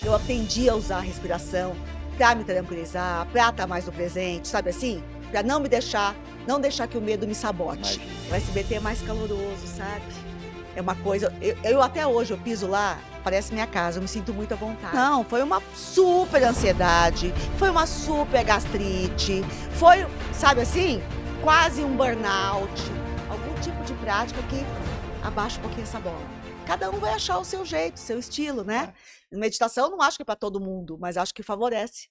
Eu aprendi a usar a respiração para me tranquilizar, para estar mais no presente, sabe assim? Para não deixar que o medo me sabote. Imagina. O SBT é mais caloroso, sabe? É uma coisa, eu até hoje, eu piso lá, parece minha casa, eu me sinto muito à vontade. Não, foi uma super ansiedade, foi uma super gastrite, foi, sabe assim, quase um burnout. Algum tipo de prática que abaixa um pouquinho essa bola. Cada um vai achar o seu jeito, o seu estilo, né? Meditação eu não acho que é para todo mundo, mas acho que favorece.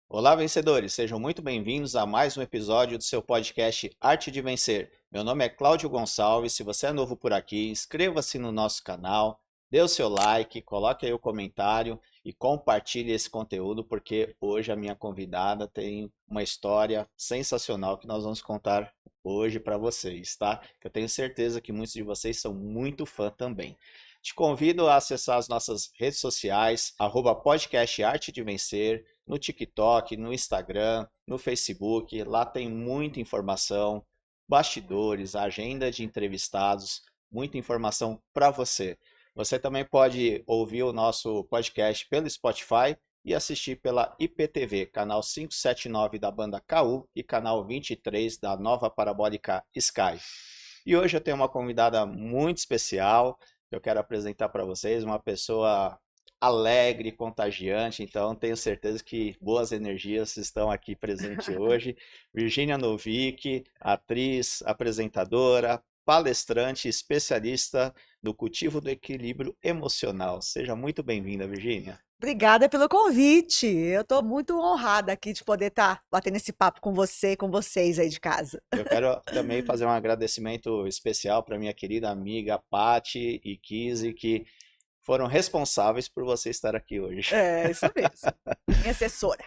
Olá, vencedores! Sejam muito bem-vindos a mais um episódio do seu podcast Arte de Vencer. Meu nome é Cláudio Gonçalves. Se você é novo por aqui, inscreva-se no nosso canal, dê o seu like, coloque aí o comentário e compartilhe esse conteúdo, porque hoje a minha convidada tem uma história sensacional que nós vamos contar hoje para vocês, tá? Eu tenho certeza que muitos de vocês são muito fã também. Te convido a acessar as nossas redes sociais, @podcast Arte de Vencer, no TikTok, no Instagram, no Facebook. Lá tem muita informação, bastidores, agenda de entrevistados, muita informação para você. Você também pode ouvir o nosso podcast pelo Spotify e assistir pela IPTV, canal 579 da banda KU e canal 23 da nova parabólica Sky. E hoje eu tenho uma convidada muito especial, que eu quero apresentar para vocês, uma pessoa alegre, contagiante, então tenho certeza que boas energias estão aqui presentes hoje. Virgínia Novick, atriz, apresentadora, palestrante, especialista no cultivo do equilíbrio emocional. Seja muito bem-vinda, Virgínia. Obrigada pelo convite. Eu estou muito honrada aqui de poder estar batendo esse papo com você e com vocês aí de casa. Eu quero também fazer um agradecimento especial para minha querida amiga Pati e Kizzy, que foram responsáveis por você estar aqui hoje. É, isso mesmo. Minha assessora.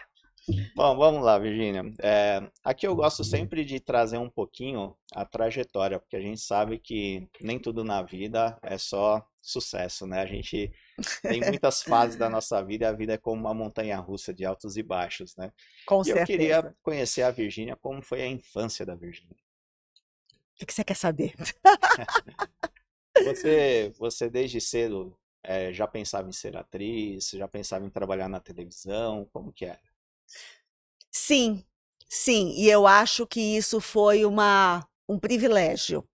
Bom, vamos lá, Virgínia. Aqui eu gosto sempre de trazer um pouquinho a trajetória, porque a gente sabe que nem tudo na vida é só sucesso, né? A gente tem muitas fases da nossa vida e a vida é como uma montanha-russa de altos e baixos, né? Com E eu queria certeza. conhecer a Virgínia, como foi a infância da Virgínia. O que você quer saber? Você desde cedo já pensava em ser atriz, já pensava em trabalhar na televisão, como que era? Sim, sim. E eu acho que isso foi um privilégio,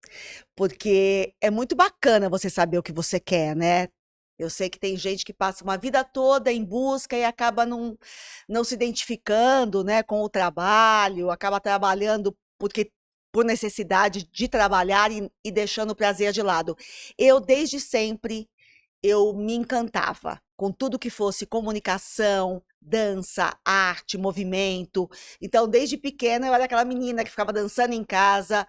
porque é muito bacana você saber o que você quer, né? Eu sei que tem gente que passa uma vida toda em busca e acaba não se identificando, né, com o trabalho, acaba trabalhando por necessidade de trabalhar e deixando o prazer de lado. Eu, desde sempre, eu me encantava com tudo que fosse comunicação, dança, arte, movimento. Então, desde pequena, eu era aquela menina que ficava dançando em casa,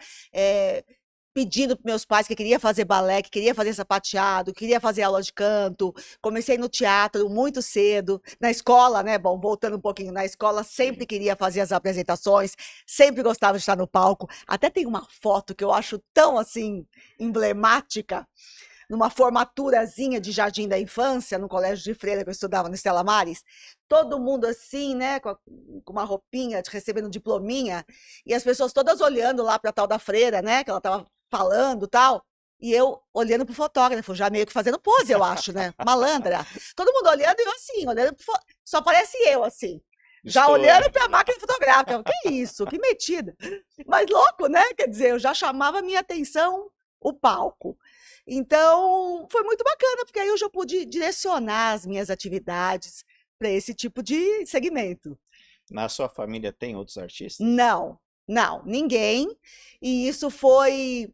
pedindo para meus pais que queria fazer balé, que queria fazer sapateado, que queria fazer aula de canto. Comecei no teatro muito cedo, na escola, né? Bom, voltando um pouquinho, na escola sempre Sim. queria fazer as apresentações, sempre gostava de estar no palco. Até tem uma foto que eu acho tão assim emblemática, numa formaturazinha de jardim da infância, no colégio de freira que eu estudava no Estela Maris, todo mundo assim, né, com uma roupinha, recebendo um diplominha, e as pessoas todas olhando lá para a tal da freira, né, que ela estava falando tal, e eu olhando pro fotógrafo, já meio que fazendo pose, eu acho, né, malandra. Todo mundo olhando e eu assim, olhando só parece eu assim. Já Estou. olhando para a máquina fotográfica, que isso, que metida. Mas louco, né? Quer dizer, eu já chamava a minha atenção o palco. Então, foi muito bacana, porque aí eu já pude direcionar as minhas atividades para esse tipo de segmento. Na sua família tem outros artistas? Não, não, ninguém. E isso foi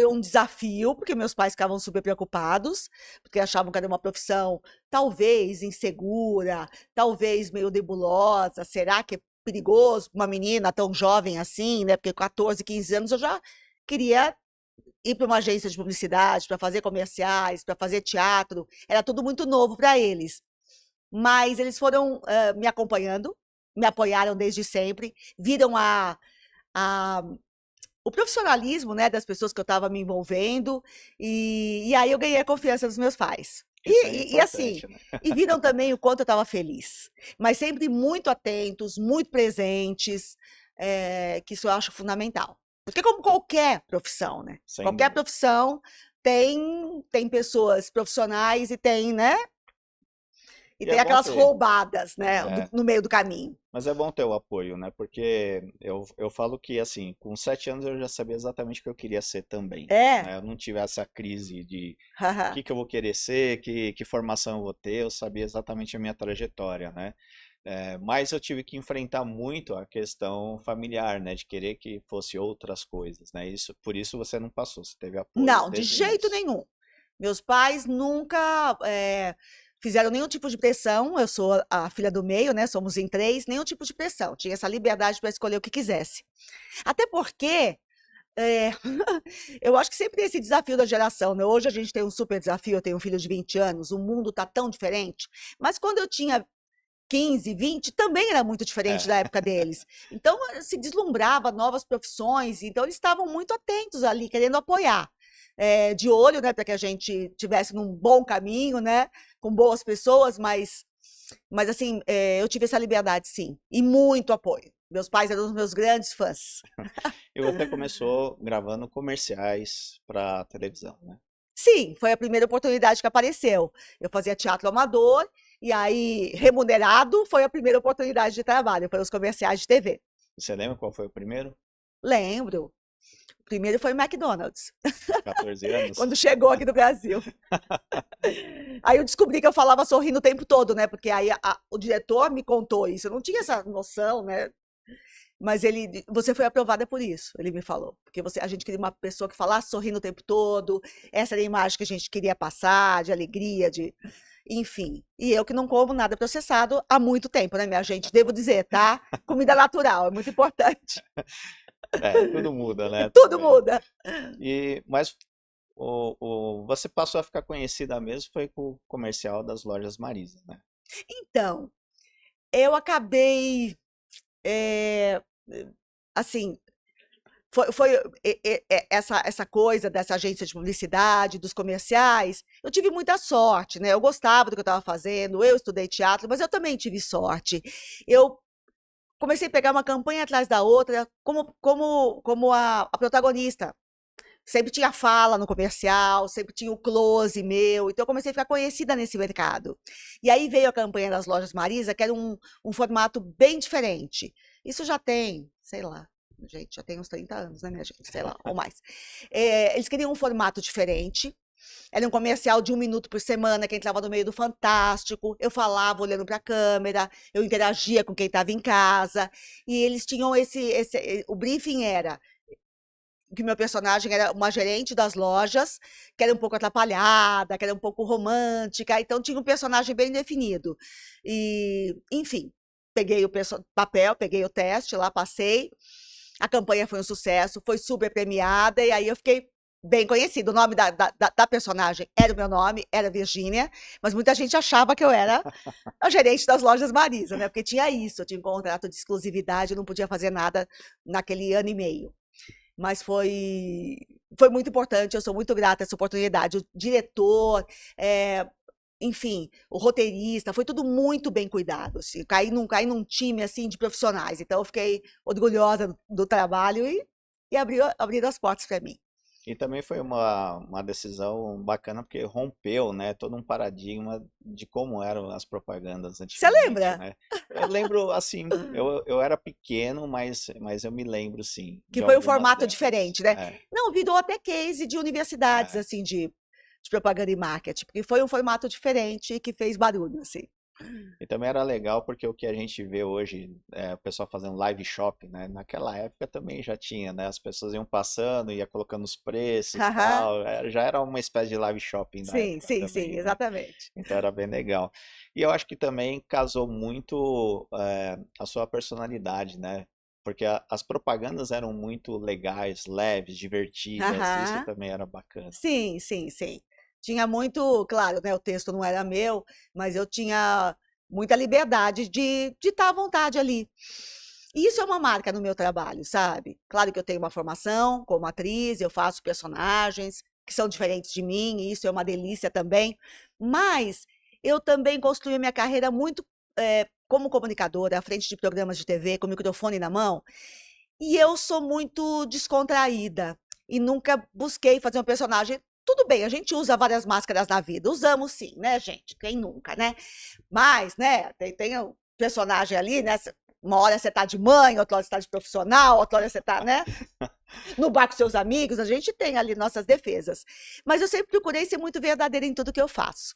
um desafio, porque meus pais ficavam super preocupados, porque achavam que era uma profissão talvez insegura, talvez meio nebulosa. Será que é perigoso para uma menina tão jovem assim, né? Porque 14, 15 anos eu já queria ir para uma agência de publicidade, para fazer comerciais, para fazer teatro, era tudo muito novo para eles. Mas eles foram me acompanhando, me apoiaram desde sempre, viram a o profissionalismo, né, das pessoas que eu estava me envolvendo, e aí eu ganhei a confiança dos meus pais. Isso é E assim, importante, né? e viram também o quanto eu estava feliz, mas sempre muito atentos, muito presentes, que isso eu acho fundamental. Porque como qualquer profissão, né? Sem Qualquer dúvida. profissão tem pessoas profissionais e tem, né? E E é tem bom aquelas ter. roubadas, né? É, No meio do caminho. mas é bom ter o apoio, né? Porque eu falo que, assim, com 7 anos eu já sabia exatamente o que eu queria ser também, É. né? Eu não tive essa crise de o Haha. que que eu vou querer ser, que formação eu vou ter, eu sabia exatamente a minha trajetória, né? Mas eu tive que enfrentar muito a questão familiar, né? De querer que fosse outras coisas, né? Por isso você não passou, você teve apoio Não, de desde o jeito início. nenhum. Meus pais nunca fizeram nenhum tipo de pressão. Eu sou a filha do meio, né? Somos em três, nenhum tipo de pressão. Tinha essa liberdade para escolher o que quisesse. Até porque é, eu acho que sempre tem esse desafio da geração, né? Hoje a gente tem um super desafio. Eu tenho um filho de 20 anos, o mundo está tão diferente. Mas quando eu tinha 15, 20, também era muito diferente É, da época deles. Então, se deslumbrava novas profissões, então eles estavam muito atentos ali, querendo apoiar. De olho, né, para que a gente tivesse num bom caminho, né, com boas pessoas, mas assim, eu tive essa liberdade, sim, e muito apoio. Meus pais eram os meus grandes fãs. e você começou gravando comerciais para televisão, né? Sim, foi a primeira oportunidade que apareceu. Eu fazia teatro amador, e aí, remunerado, foi a primeira oportunidade de trabalho, foi os comerciais de TV. Você lembra qual foi o primeiro? Lembro. O primeiro foi o McDonald's, 14 anos? quando chegou aqui no Brasil. Aí eu descobri que eu falava sorrindo o tempo todo, né? Porque aí o diretor me contou isso. Eu não tinha essa noção, né? Mas você foi aprovada por isso, ele me falou. Porque a gente queria uma pessoa que falasse sorrindo o tempo todo. Essa era a imagem que a gente queria passar, de alegria, enfim. E eu que não como nada processado há muito tempo, né, minha gente? Devo dizer, tá? Comida natural, é muito importante. Tudo muda, né, Tudo também. muda. Mas você passou a ficar conhecida mesmo foi com o comercial das lojas Marisa, né? Então, eu acabei, eh, assim, foi essa coisa dessa agência de publicidade, dos comerciais, eu tive muita sorte, né, eu gostava do que eu estava fazendo, eu estudei teatro, mas eu também tive sorte. Eu comecei a pegar uma campanha atrás da outra, como a protagonista. Sempre tinha fala no comercial, sempre tinha o close meu, então eu comecei a ficar conhecida nesse mercado. E aí veio a campanha das lojas Marisa, que era um formato bem diferente. Isso já tem, sei lá, gente, já tem uns 30 anos, né, minha gente? Sei lá, ou mais. Eles queriam um formato diferente. Era um comercial de 1 minuto por semana, que entrava no meio do Fantástico. Eu falava olhando para a câmera, eu interagia com quem estava em casa. E eles tinham o briefing era que o meu personagem era uma gerente das lojas, que era um pouco atrapalhada, que era um pouco romântica, então tinha um personagem bem definido. E, enfim, peguei o papel, peguei o teste lá, passei. A campanha foi um sucesso, foi super premiada, e aí eu fiquei bem conhecida. O nome da personagem era o meu nome, era Virgínia, mas muita gente achava que eu era a gerente das lojas Marisa, né? Porque tinha isso, eu tinha um contrato de exclusividade, eu não podia fazer nada naquele ano e meio. Mas foi muito importante, eu sou muito grata a essa oportunidade. O diretor, enfim, o roteirista, foi tudo muito bem cuidado, assim. Caí num time, assim, de profissionais. Então eu fiquei orgulhosa do trabalho e abriram as portas para mim. E também foi uma decisão bacana porque rompeu, né, todo um paradigma de como eram as propagandas Você antigamente, lembra né? Eu lembro, assim, eu era pequeno, mas eu me lembro, sim, que de foi um algumas formato delas. diferente, né? Não, virou até case de universidades, É. assim, de propaganda e marketing, porque foi um formato diferente que fez barulho, assim. E também era legal porque o que a gente vê hoje, o pessoal fazendo live shopping, né? Naquela época também já tinha, né? As pessoas iam passando, ia colocando os preços e tal. Já era uma espécie de live shopping na Sim, época sim, sim, também, né? exatamente. Então era bem legal. E eu acho que também casou muito a sua personalidade, né? Porque as propagandas eram muito legais, leves, divertidas. Isso Aham. também era bacana. Sim, sim, sim. Tinha muito, claro, né, o texto não era meu, mas eu tinha muita liberdade de estar à vontade ali. E isso é uma marca no meu trabalho, sabe? Claro que eu tenho uma formação como atriz, eu faço personagens que são diferentes de mim, e isso é uma delícia também, mas eu também construí minha carreira muito como comunicadora, à frente de programas de TV, com o microfone na mão, e eu sou muito descontraída e nunca busquei fazer um personagem. tudo bem, a gente usa várias máscaras na vida, usamos sim, né, gente? Quem nunca, né? Mas, né, tem um personagem ali, né? Uma hora você tá de mãe, outra hora você tá de profissional, outra hora você tá, né? No bar com seus amigos, a gente tem ali nossas defesas. Mas eu sempre procurei ser muito verdadeira em tudo que eu faço.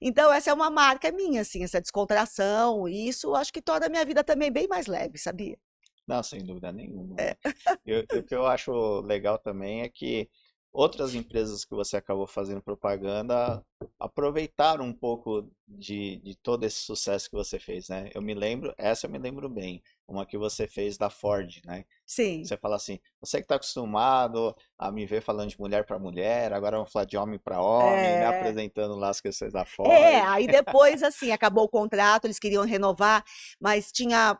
Então, essa é uma marca minha, assim, essa descontração, e isso acho que torna a minha vida também bem mais leve, sabia? Não, sem dúvida nenhuma, É. né? E o que eu acho legal também é que outras empresas que você acabou fazendo propaganda aproveitaram um pouco de todo esse sucesso que você fez, né? Essa eu me lembro bem, uma que você fez da Ford, né? Sim. Você fala assim, você que está acostumado a me ver falando de mulher para mulher, agora vamos falar de homem para homem, me É, apresentando lá as questões da Ford. aí depois, assim, acabou o contrato, eles queriam renovar, mas tinha,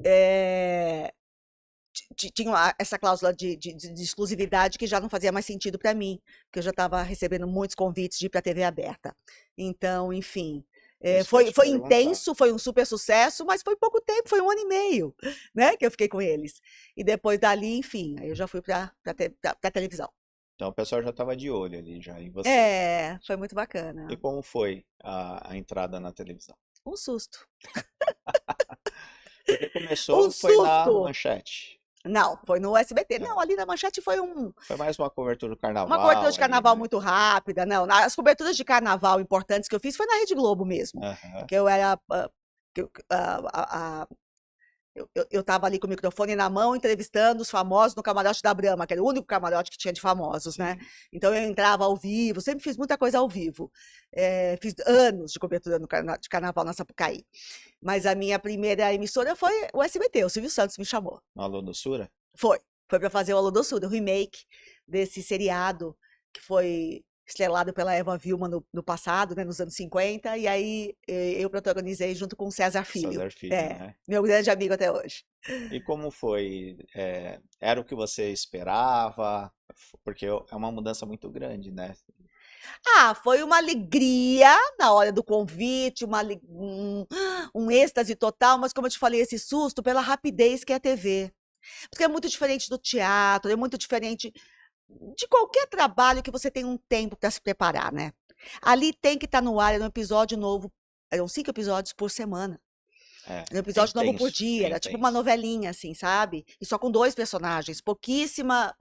eh, tinha essa cláusula de exclusividade que já não fazia mais sentido para mim, porque eu já estava recebendo muitos convites de ir para a TV aberta. Então, enfim, Isso que eu ia foi, te foi perguntar. intenso, foi um super sucesso, mas foi pouco tempo, foi 1 ano e meio, né, que eu fiquei com eles. E depois dali, enfim, aí eu já fui para a televisão. Então o pessoal já estava de olho ali já em você. É, foi muito E bacana. como foi a entrada na televisão? Um susto. Porque Um começou, foi na susto! Manchete. Não, foi no SBT. Não, Não, ali na Manchete foi foi mais uma cobertura do uma cobertura carnaval de ali, carnaval né? muito rápida. Não, as coberturas de carnaval importantes que eu fiz foi na Rede Globo mesmo. Aham. Que eu era. Que eu tava ali com o microfone na mão, entrevistando os famosos no camarote da Brahma, que era o único camarote que tinha de famosos, né? Sim. Então eu entrava ao vivo, sempre fiz muita coisa ao vivo. Fiz anos de cobertura de carnaval na Sapucaí. Mas a minha primeira emissora foi o SBT, o Silvio Santos me chamou. No Alô Doçura? Foi. Foi para fazer o Alô Doçura, o remake desse seriado que foi estrelado pela Eva Vilma no passado, né, nos anos 50, e aí eu protagonizei junto com o César Filho. César Filho, É, né? meu grande amigo até hoje. E como foi? Era o que você esperava? Porque é uma mudança muito grande, né? Ah, foi uma alegria na hora do convite, um êxtase total, mas como eu te falei, esse susto pela rapidez que é a TV. Porque é muito diferente do teatro, é muito diferente de qualquer trabalho que você tem um tempo para se preparar, né? Ali tem que estar no ar, era um episódio novo, eram 5 episódios por semana. Era um É episódio novo por intenso, dia, é era tipo uma intenso. novelinha, assim, sabe? E só com 2 personagens, pouquíssima,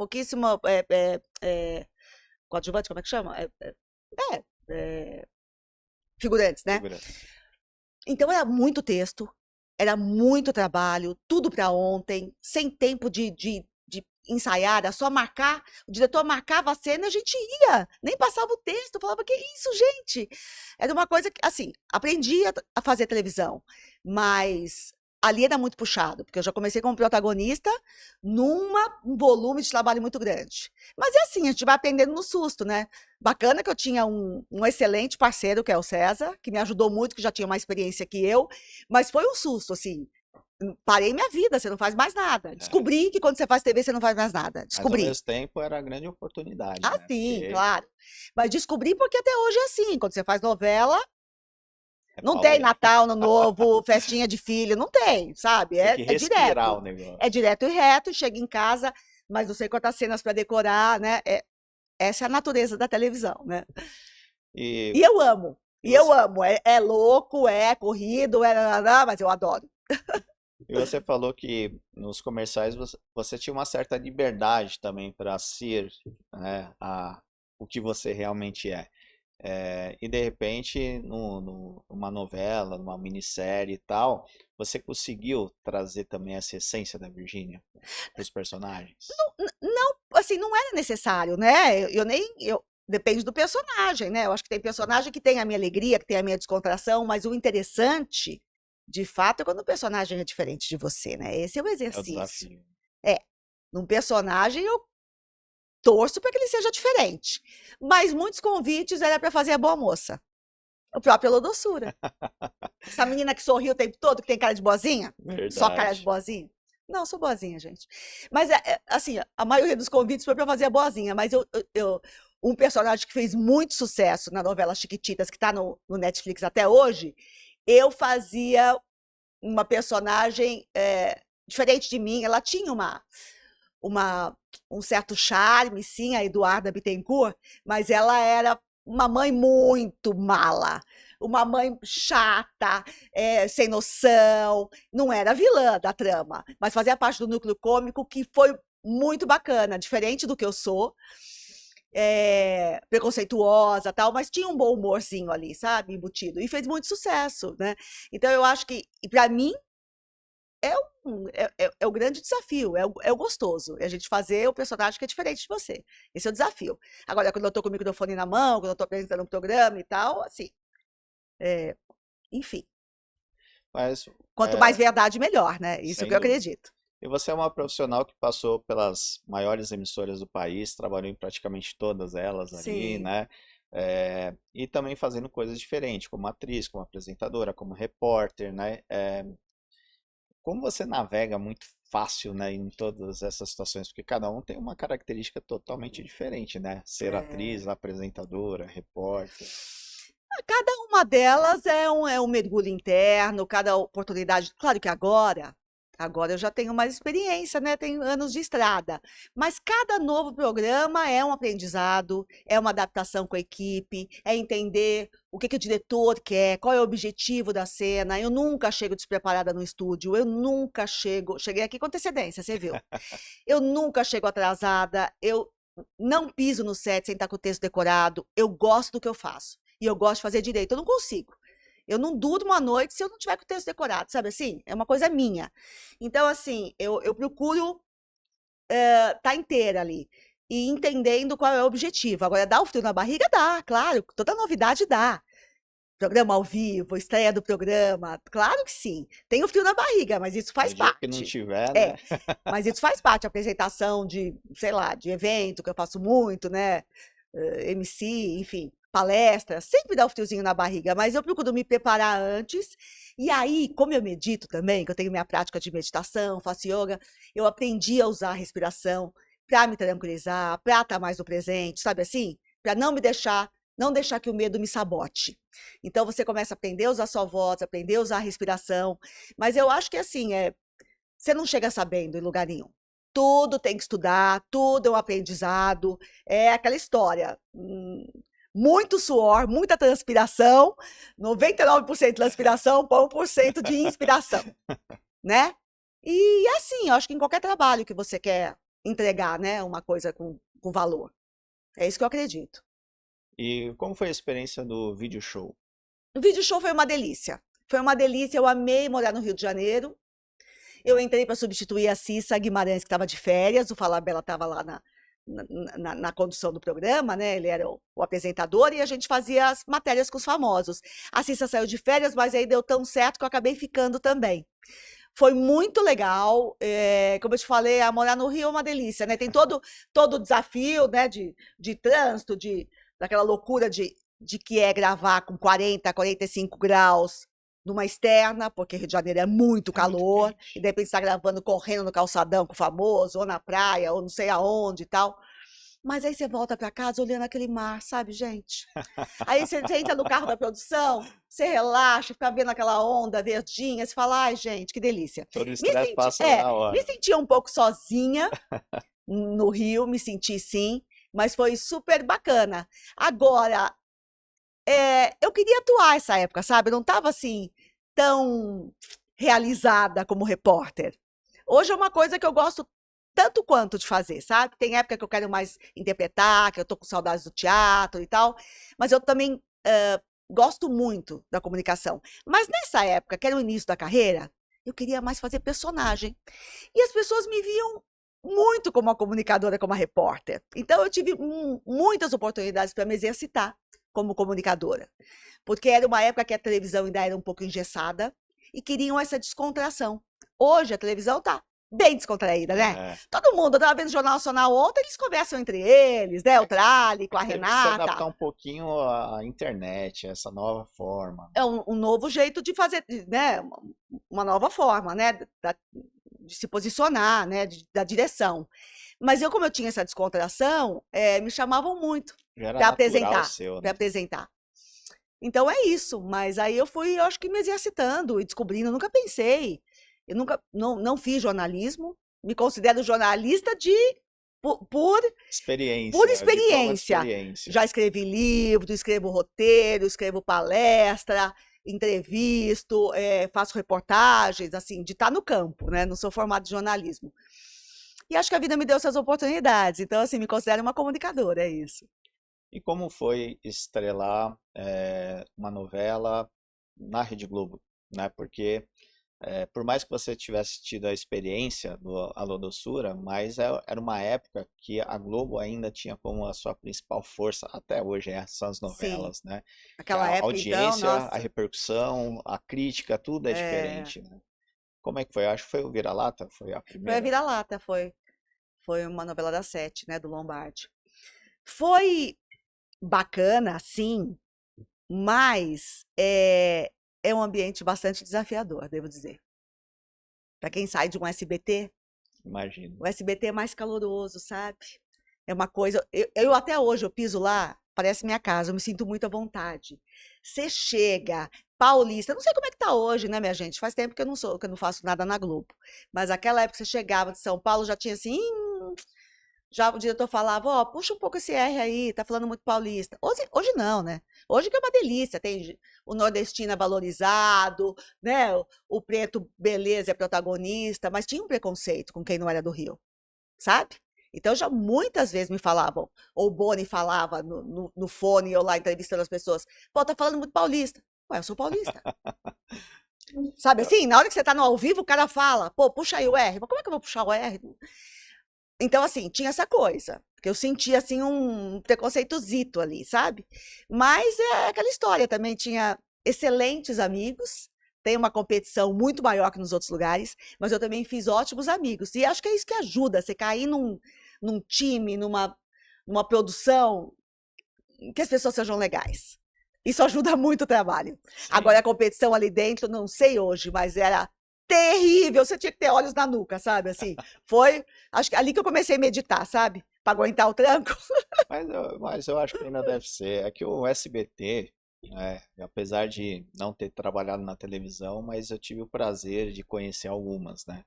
coadjuvante, como é que chama? É, figurantes, né? Figurantes. Então era muito texto, era muito trabalho, tudo para ontem, sem tempo de ensaiar, era só marcar. O diretor marcava a cena e a gente ia, nem passava o texto. Eu falava, que isso, gente? Era uma coisa que, assim, aprendi a fazer televisão, mas ali era muito puxado, porque eu já comecei como protagonista um volume de trabalho muito grande. Mas é assim, a gente vai aprendendo no susto, né? Bacana que eu tinha um excelente parceiro, que é o César, que me ajudou muito, que já tinha mais experiência que eu, mas foi um susto, assim. Parei minha vida, você não faz mais nada. É. Descobri que quando você faz TV, você não faz mais nada. Mas ao Descobri. mesmo tempo era a grande oportunidade, Ah, né? sim, Porque claro. Mas descobri porque até hoje é assim. Quando você faz novela, é não tem pauleira. Natal, Ano Novo, festinha de filho, não tem, sabe? Você tem que É respirar o direto. É negócio. direto e reto, chega em casa, mas não sei quantas cenas para decorar, né? Essa é a natureza da televisão, né? E, E eu amo. e E eu você, amo. É louco, é corrido, mas eu adoro. e você falou que nos comerciais você tinha uma certa liberdade também para ser, né, o que você realmente é. E de repente, numa novela, numa minissérie e tal, você conseguiu trazer também essa essência da Virgínia para os personagens? Não, assim, não era necessário, né? Eu nem. Depende do personagem, né? Eu acho que tem personagem que tem a minha alegria, que tem a minha descontração, mas o interessante, de fato, é quando o personagem é diferente de você, né? Esse é o É o exercício. desafio. É, num personagem eu torço para que ele seja diferente. Mas muitos convites era para fazer a boa moça. O próprio Doçura. Essa menina que sorri o tempo todo, que tem cara de boazinha? Só cara de Verdade. boazinha? Não, sou boazinha, gente. Mas, assim, a maioria dos convites foi para fazer a boazinha, mas um personagem que fez muito sucesso na novela Chiquititas, que está no Netflix até hoje, eu fazia uma personagem diferente de mim. Ela tinha uma, um certo charme, sim, a Eduarda Bittencourt, mas ela era uma mãe muito mala, uma mãe chata, sem noção, não era a vilã da trama, mas fazia parte do núcleo cômico que foi muito bacana, diferente do que eu sou, preconceituosa, tal, mas tinha um bom humorzinho ali, sabe, embutido, e fez muito sucesso, né? Então eu acho que, para mim, é o grande desafio, é o gostoso, é a gente fazer o personagem que é diferente de você. Esse é o desafio. Agora, quando eu tô com o microfone na mão, quando eu tô apresentando um programa e tal, assim, é, enfim, Mas, quanto mais é, verdade, melhor, né? Isso que sem eu dúvida. acredito. E você é uma profissional que passou pelas maiores emissoras do país, trabalhou em praticamente todas elas ali, Sim. né? E também fazendo coisas diferentes, como atriz, como apresentadora, como repórter, né? Como você navega muito fácil, né, em todas essas situações? Porque cada um tem uma característica totalmente diferente, né? Ser atriz, É. apresentadora, repórter. Cada uma delas é um mergulho interno, cada oportunidade. Claro que agora eu já tenho mais experiência, né? Tenho anos de estrada. Mas cada novo programa é um aprendizado, é uma adaptação com a equipe, é entender o que que o diretor quer, qual é o objetivo da cena. Eu nunca chego despreparada no estúdio, eu nunca chego. Cheguei aqui com antecedência, você viu? Eu nunca chego atrasada, eu não piso no set sem estar com o texto decorado, eu gosto do que eu faço. E eu gosto de fazer direito, eu não consigo. Eu não durmo à noite se eu não tiver com o texto decorado, sabe assim? É uma coisa minha. Então, assim, eu procuro estar inteira ali e entendendo qual é o objetivo. Agora, dá o frio na barriga? Dá, claro, toda novidade dá. Programa ao vivo, estreia do programa, claro que sim. Tem o frio na barriga, mas isso No faz dia que não parte. tiver, É, né? mas isso faz parte, apresentação de, sei lá, de evento, que eu faço muito, né? MC, enfim, palestra, sempre dá o friozinho na barriga, mas eu procuro me preparar antes. E aí, como eu medito também, que eu tenho minha prática de meditação, faço yoga, eu aprendi a usar a respiração para me tranquilizar, para estar mais no presente, sabe assim? Para não deixar que o medo me sabote. Então você começa a aprender a usar sua voz, aprender a usar a respiração, mas eu acho que assim, você não chega sabendo em lugar nenhum. Tudo tem que estudar, tudo é um aprendizado. É aquela história. Muito suor, muita transpiração, 99% de transpiração, para 1% de inspiração, né? E assim, eu acho que em qualquer trabalho que você quer entregar, né, uma coisa com valor. É isso que eu acredito. E como foi a experiência do vídeo show? O vídeo show foi uma delícia. Foi uma delícia, eu amei morar no Rio de Janeiro. Eu entrei para substituir a Cissa Guimarães, que estava de férias, o Falabella estava lá na condução do programa, né? Ele era o apresentador e a gente fazia as matérias com os famosos. A Cissa saiu de férias, mas aí deu tão certo que eu acabei ficando também. Foi muito legal, como eu te falei, a morar no Rio é uma delícia, né? Tem todo o desafio, né, de trânsito, daquela loucura de que é gravar com 40, 45 graus numa externa, porque Rio de Janeiro é muito É muito calor, e quente. de repente está gravando correndo no calçadão com o famoso, ou na praia, ou não sei aonde e tal. Mas aí você volta para casa olhando aquele mar, sabe, gente? Aí você entra no carro da produção, você relaxa, fica vendo aquela onda verdinha, você fala, ai, gente, que delícia. Todo o estresse passa na Me hora. senti um pouco sozinha no Rio, me senti sim, mas foi super bacana. Agora, eu queria atuar essa época, sabe? Eu não estava assim tão realizada como repórter. Hoje é uma coisa que eu gosto tanto quanto de fazer, sabe? Tem época que eu quero mais interpretar, que eu tô com saudades do teatro e tal, mas eu também gosto muito da comunicação. Mas nessa época, que era o início da carreira, eu queria mais fazer personagem. E as pessoas me viam muito como uma comunicadora, como uma repórter. Então eu tive muitas oportunidades para me exercitar como comunicadora, porque era uma época que a televisão ainda era um pouco engessada e queriam essa descontração. Hoje a televisão está bem descontraída, né? É. Todo mundo, eu estava vendo o Jornal Nacional ontem, eles conversam entre eles, né? O Trali com a Teve que se Renata. adaptar um pouquinho à internet, a essa nova forma. É um novo jeito de fazer, né? Uma nova forma, né? De se posicionar, né? Da direção. Mas eu, como eu tinha essa descontração, me chamavam muito Já era para natural apresentar, seu, para né? apresentar. Então é isso, mas aí eu fui, eu acho que me exercitando e descobrindo, eu nunca pensei, eu nunca, não fiz jornalismo, me considero jornalista por Experiência, o diploma de experiência. experiência. Já escrevi livro, escrevo roteiro, escrevo palestra, entrevisto, faço reportagens, assim, de estar no campo, né? Não sou formada em jornalismo. E acho que a vida me deu essas oportunidades. Então, assim, me considero uma comunicadora, é isso. E como foi estrelar uma novela na Rede Globo, né? Porque por mais que você tivesse tido a experiência do Alô Doçura, mas era uma época que a Globo ainda tinha como a sua principal força, até hoje são as Sim. novelas, né? Que a Naquela época, então, audiência, a nossa, repercussão, a crítica, tudo é é, diferente, né? Como é que foi? Acho que foi o Vira-Lata, foi a foi a primeira. Vira-Lata, foi uma novela da Sete, né, do Lombardi. Foi bacana, sim, mas é um ambiente bastante desafiador, devo dizer. Para quem sai de um SBT, Imagino. o SBT é mais caloroso, sabe? É uma coisa. Eu até hoje eu piso lá, parece minha casa, eu me sinto muito à vontade. Você chega, paulista, não sei como é que tá hoje, né, minha gente? Faz tempo que que eu não faço nada na Globo. Mas aquela época que você chegava de São Paulo, já tinha assim, já o diretor falava, ó, puxa um pouco esse R aí, tá falando muito paulista. Hoje não, né? Hoje que é uma delícia, tem o nordestino é valorizado, né? O preto, beleza, é protagonista, mas tinha um preconceito com quem não era do Rio, sabe? Então já muitas vezes me falavam, ou o Boni falava no fone, eu lá entrevistando as pessoas, pô, tá falando muito paulista. Ué, eu sou paulista. Sabe assim, na hora que você tá no ao vivo, o cara fala, pô, puxa aí o R. Mas como é que eu vou puxar o R? Então, assim, tinha essa coisa, que eu sentia, assim, um preconceitozito ali, sabe? Mas é aquela história, também tinha excelentes amigos, tem uma competição muito maior que nos outros lugares, mas eu também fiz ótimos amigos. E acho que é isso que ajuda, você cair num time, numa produção, que as pessoas sejam legais. Isso ajuda muito o trabalho. Agora, Sim. a competição ali dentro, não sei hoje, mas era terrível. Você tinha que ter olhos na nuca, sabe? Assim, foi, acho que ali que eu comecei a meditar, sabe? Para aguentar o tranco. Mas eu acho que ainda deve ser. É que o SBT, apesar de não ter trabalhado na televisão, mas eu tive o prazer de conhecer algumas, né?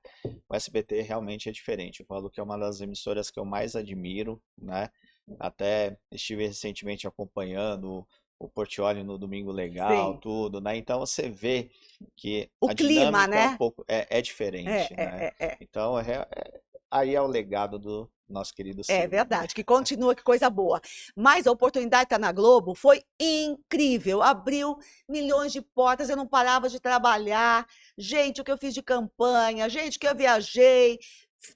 O SBT realmente é diferente. Eu falo que é uma das emissoras que eu mais admiro, né? Até estive recentemente acompanhando o Portiolli no Domingo Legal, Sim. tudo, né? Então você vê que O a clima, dinâmica é um né? pouco é É, diferente, é, né? é, é. Então aí é o legado do nosso querido É Silvio, né? verdade, que continua, que coisa boa. Mas a oportunidade de estar na Globo foi incrível, abriu milhões de portas, eu não parava de trabalhar. Gente, o que eu fiz de campanha, gente, o que eu viajei,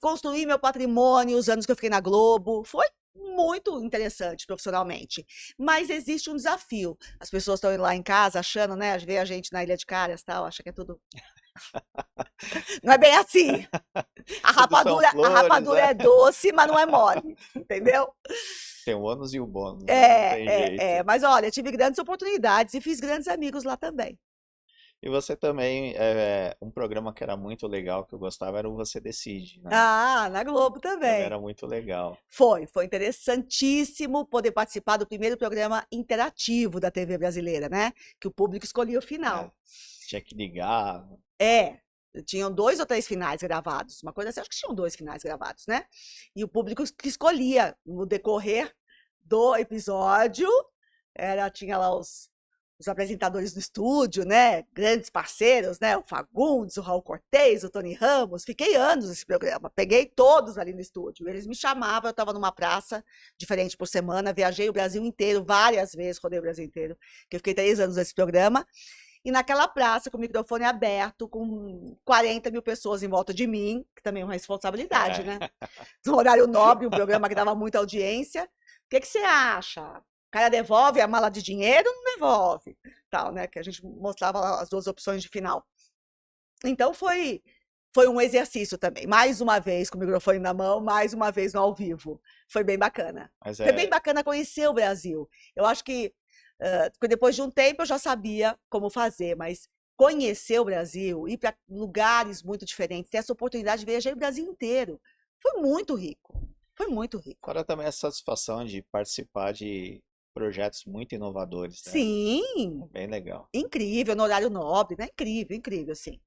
construí meu patrimônio os anos que eu fiquei na Globo. Foi muito interessante profissionalmente. Mas existe um desafio. As pessoas estão lá em casa achando, né? Vê a gente na Ilha de Caras, tal, acha que é tudo. Não é bem assim. A Tudo são rapadura, a flores, rapadura né? é doce, mas não é mole, entendeu? Tem o ônus e o bônus, né? Não tem jeito. Mas olha, tive grandes oportunidades e fiz grandes amigos lá também. E você também, um programa que era muito legal, que eu gostava, era o Você Decide, né? Ah, na Globo Também também. era muito legal. Foi interessantíssimo poder participar do primeiro programa interativo da TV brasileira, né? Que o público escolhia o É, final. tinha que ligar. É, tinham 2 ou 3 finais gravados, uma coisa assim, acho que tinham 2 finais gravados, né? E o público que escolhia no decorrer do episódio, tinha lá os apresentadores do estúdio, né? Grandes parceiros, né? O Fagundes, o Raul Cortez, o Tony Ramos. Fiquei anos nesse programa, peguei todos ali no estúdio. Eles me chamavam, eu estava numa praça diferente por semana, viajei o Brasil inteiro, várias vezes, rodei o Brasil inteiro, que eu fiquei 3 anos nesse programa. E naquela praça, com o microfone aberto, com 40 mil pessoas em volta de mim, que também é uma responsabilidade, É, né? No horário nobre, um programa que dava muita audiência. O que você acha? O cara devolve a mala de dinheiro ou não devolve? Tal, né? Que a gente mostrava as 2 opções de final. Então foi um exercício também. Mais uma vez com o microfone na mão, mais uma vez no ao vivo. Foi bem bacana. mas Foi bem bacana conhecer o Brasil. Eu acho que depois de um tempo eu já sabia como fazer, mas conhecer o Brasil, ir para lugares muito diferentes, ter essa oportunidade de viajar o Brasil inteiro, foi muito rico. Foi muito rico. fora também a satisfação de participar de projetos muito inovadores, né? Sim, Bem legal. incrível, no horário nobre, né? Incrível, incrível, assim.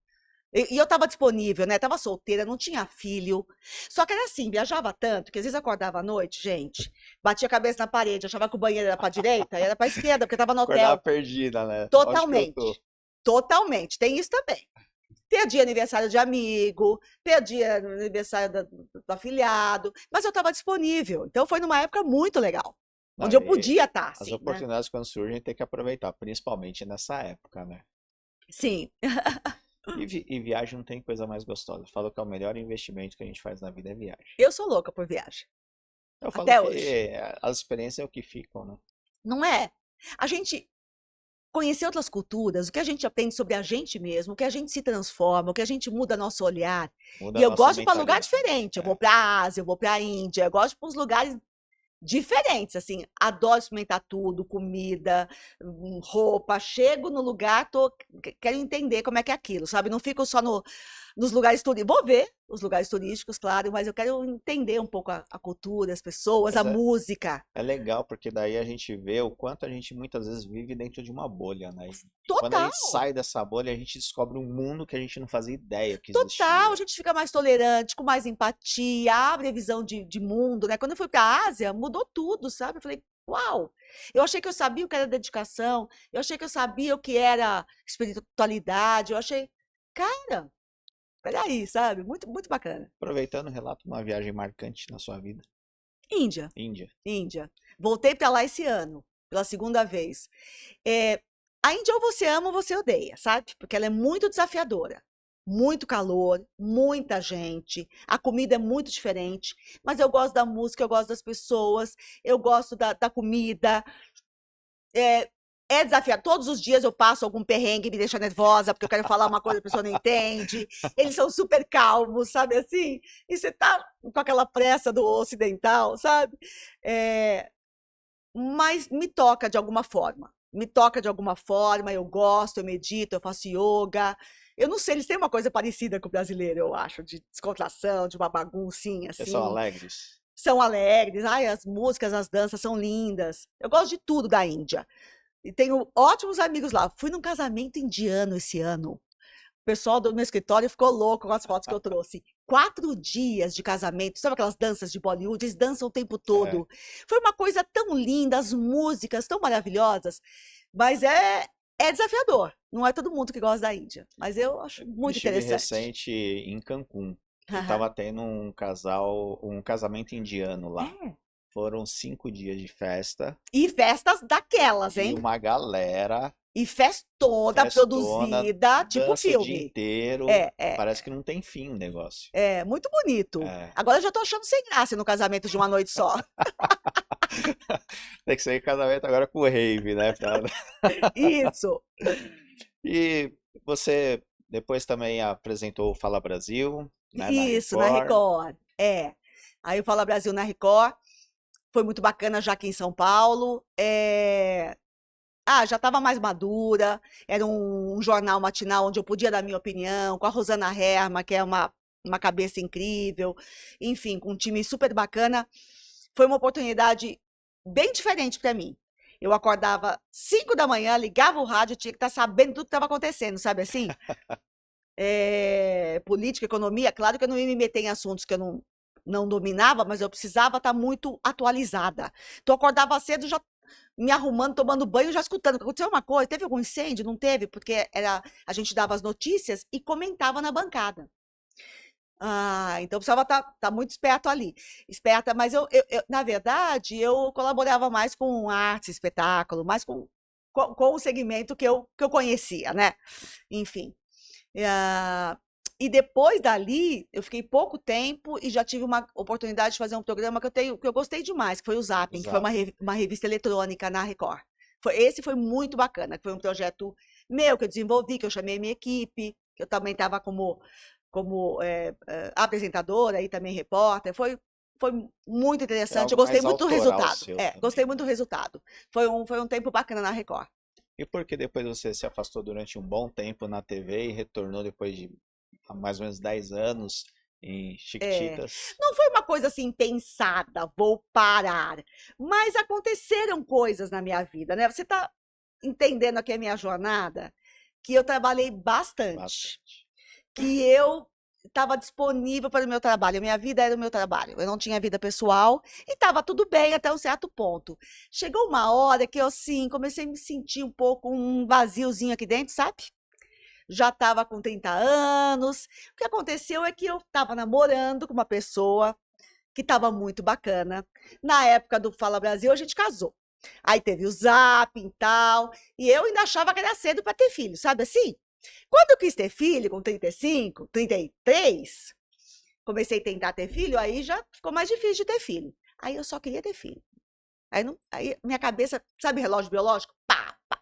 E eu estava disponível, né? Tava solteira, não tinha filho. Só que era assim, viajava tanto que às vezes acordava à noite, gente, batia a cabeça na parede, achava que o banheiro era para direita, era para esquerda, porque estava no Acordava hotel. perdida, né? Onde que eu tô? Totalmente. Totalmente. Tem isso também. Perdi aniversário de amigo, perdi aniversário do afilhado, mas eu estava disponível. Então foi numa época muito legal, Não, onde eu e podia estar, as assim, né? oportunidades quando surgem tem que aproveitar, principalmente nessa época, né? Sim, E viagem não tem coisa mais gostosa. Eu falo que é o melhor investimento que a gente faz na vida é viagem. eu sou louca por viagem, Eu falo até que hoje. as experiências é o que ficam, né? Não é? A gente conhecer outras culturas, o que a gente aprende sobre a gente mesmo, o que a gente se transforma, o que a gente muda nosso olhar. Muda E a eu nossa gosto de ir para lugar mentalidade. diferente. Eu vou É. para a Ásia, eu vou para a Índia, eu gosto de ir para uns lugares diferentes, assim, adoro experimentar tudo, comida, roupa, chego no lugar, quero entender como é que é aquilo, sabe? Não fico só nos lugares turísticos, vou ver os lugares turísticos, claro, mas eu quero entender um pouco a cultura, as pessoas, a Mas música. é legal, porque daí a gente vê o quanto a gente muitas vezes vive dentro de uma bolha, né? E quando a Total, gente sai dessa bolha, a gente descobre um mundo que a gente não fazia ideia que total, a existia. gente fica mais tolerante, com mais empatia, abre a visão de mundo, né? Quando eu fui para a Ásia, mudou tudo, sabe? Eu falei, uau! Eu achei que eu sabia o que era dedicação, eu achei que eu sabia o que era espiritualidade, eu achei, cara, peraí, sabe? Muito, muito bacana. Aproveitando, relata uma viagem marcante na sua vida. Índia, Índia. Índia. Voltei para lá esse ano, pela segunda vez. É, a Índia ou você ama ou você odeia, sabe? Porque ela é muito desafiadora. Muito calor, muita gente, a comida é muito diferente, mas eu gosto da música, eu gosto das pessoas, eu gosto da comida. É, é desafiador. Todos os dias eu passo algum perrengue, me deixa nervosa, porque eu quero falar uma coisa, a pessoa não entende. Eles são super calmos, sabe assim? E você tá com aquela pressa do ocidental, sabe? É, mas me toca de alguma forma. Me toca de alguma forma, eu gosto, eu medito, eu faço yoga. Eu não sei, eles têm uma coisa parecida com o brasileiro, eu acho, de descontração, de uma baguncinha, Vocês são assim. alegres? São alegres, ai, as músicas, as danças são lindas. Eu gosto de tudo da Índia. E tenho ótimos amigos lá. Fui num casamento indiano esse ano. O pessoal do meu escritório ficou louco com as fotos que eu trouxe. 4 dias de casamento, sabe aquelas danças de Bollywood? Eles dançam o tempo É. todo. Foi uma coisa tão linda, as músicas tão maravilhosas, mas é desafiador. Não é todo mundo que gosta da Índia, mas eu acho Eu muito estive interessante. recente em Cancún e Aham. tava tendo um casamento indiano lá. É. Foram 5 dias de festa E festas daquelas, e hein? uma galera E festona festona, produzida, tipo dança o dia filme. inteiro. É, é. Parece que não tem fim o negócio. É, muito bonito. É. Agora eu já tô achando sem graça ir no casamento de uma noite só. Tem que ser casamento agora com rave, né? Isso, E você depois também apresentou o Fala Brasil, né, na isso, na Record. Record. É. Aí o Fala Brasil na Record foi muito bacana já aqui em São Paulo. Ah, já estava mais madura, era um jornal matinal onde eu podia dar minha opinião, com a Rosana Herma, que é uma cabeça incrível, enfim, com um time super bacana. Foi uma oportunidade bem diferente para mim. Eu acordava 5 da manhã, ligava o rádio, tinha que estar sabendo tudo que estava acontecendo, sabe assim? Política, economia, claro que eu não ia me meter em assuntos que eu não dominava, mas eu precisava estar muito atualizada. Então, eu acordava cedo, já me arrumando, tomando banho, já escutando. Aconteceu uma coisa, teve algum incêndio? Não teve, porque a gente dava as notícias e comentava na bancada. Ah, então precisava estar muito esperto ali. Esperta, mas na verdade, eu colaborava mais com arte, espetáculo, mais com o segmento que eu conhecia, né? Enfim. Ah, e depois dali, eu fiquei pouco tempo e já tive uma oportunidade de fazer um programa que eu gostei demais, que foi o Zapping, que foi Exato. uma revista eletrônica na Record. Esse foi muito bacana, que foi um projeto meu que eu desenvolvi, que eu chamei minha equipe, que eu também estava como apresentadora e também repórter. Foi muito Foi interessante. Eu algo gostei mais muito do autoral resultado. seu Gostei também, muito né? do resultado. Foi um tempo bacana na Record. E por que depois você se afastou durante um bom tempo na TV e retornou depois de há mais ou menos 10 anos em É, Chiquititas? não foi uma coisa assim pensada, vou parar. Mas aconteceram coisas na minha vida, né? Você está entendendo aqui a minha jornada? Que eu trabalhei bastante. Bastante. que eu estava disponível para o meu trabalho. A minha vida era o meu trabalho. Eu não tinha vida pessoal e estava tudo bem até um certo ponto. Chegou uma hora que eu, assim, comecei a me sentir um pouco um vaziozinho aqui dentro, sabe? Já estava com 30 anos. O que aconteceu é que eu estava namorando com uma pessoa que estava muito bacana. Na época do Fala Brasil, a gente casou. Aí teve o Zap e tal, e eu ainda achava que era cedo para ter filho, sabe assim? Quando eu quis ter filho, com 35, 33, comecei a tentar ter filho, aí já ficou mais difícil de ter filho. Aí eu só queria ter filho. Aí, não, aí minha cabeça, sabe relógio biológico? Pá, pá.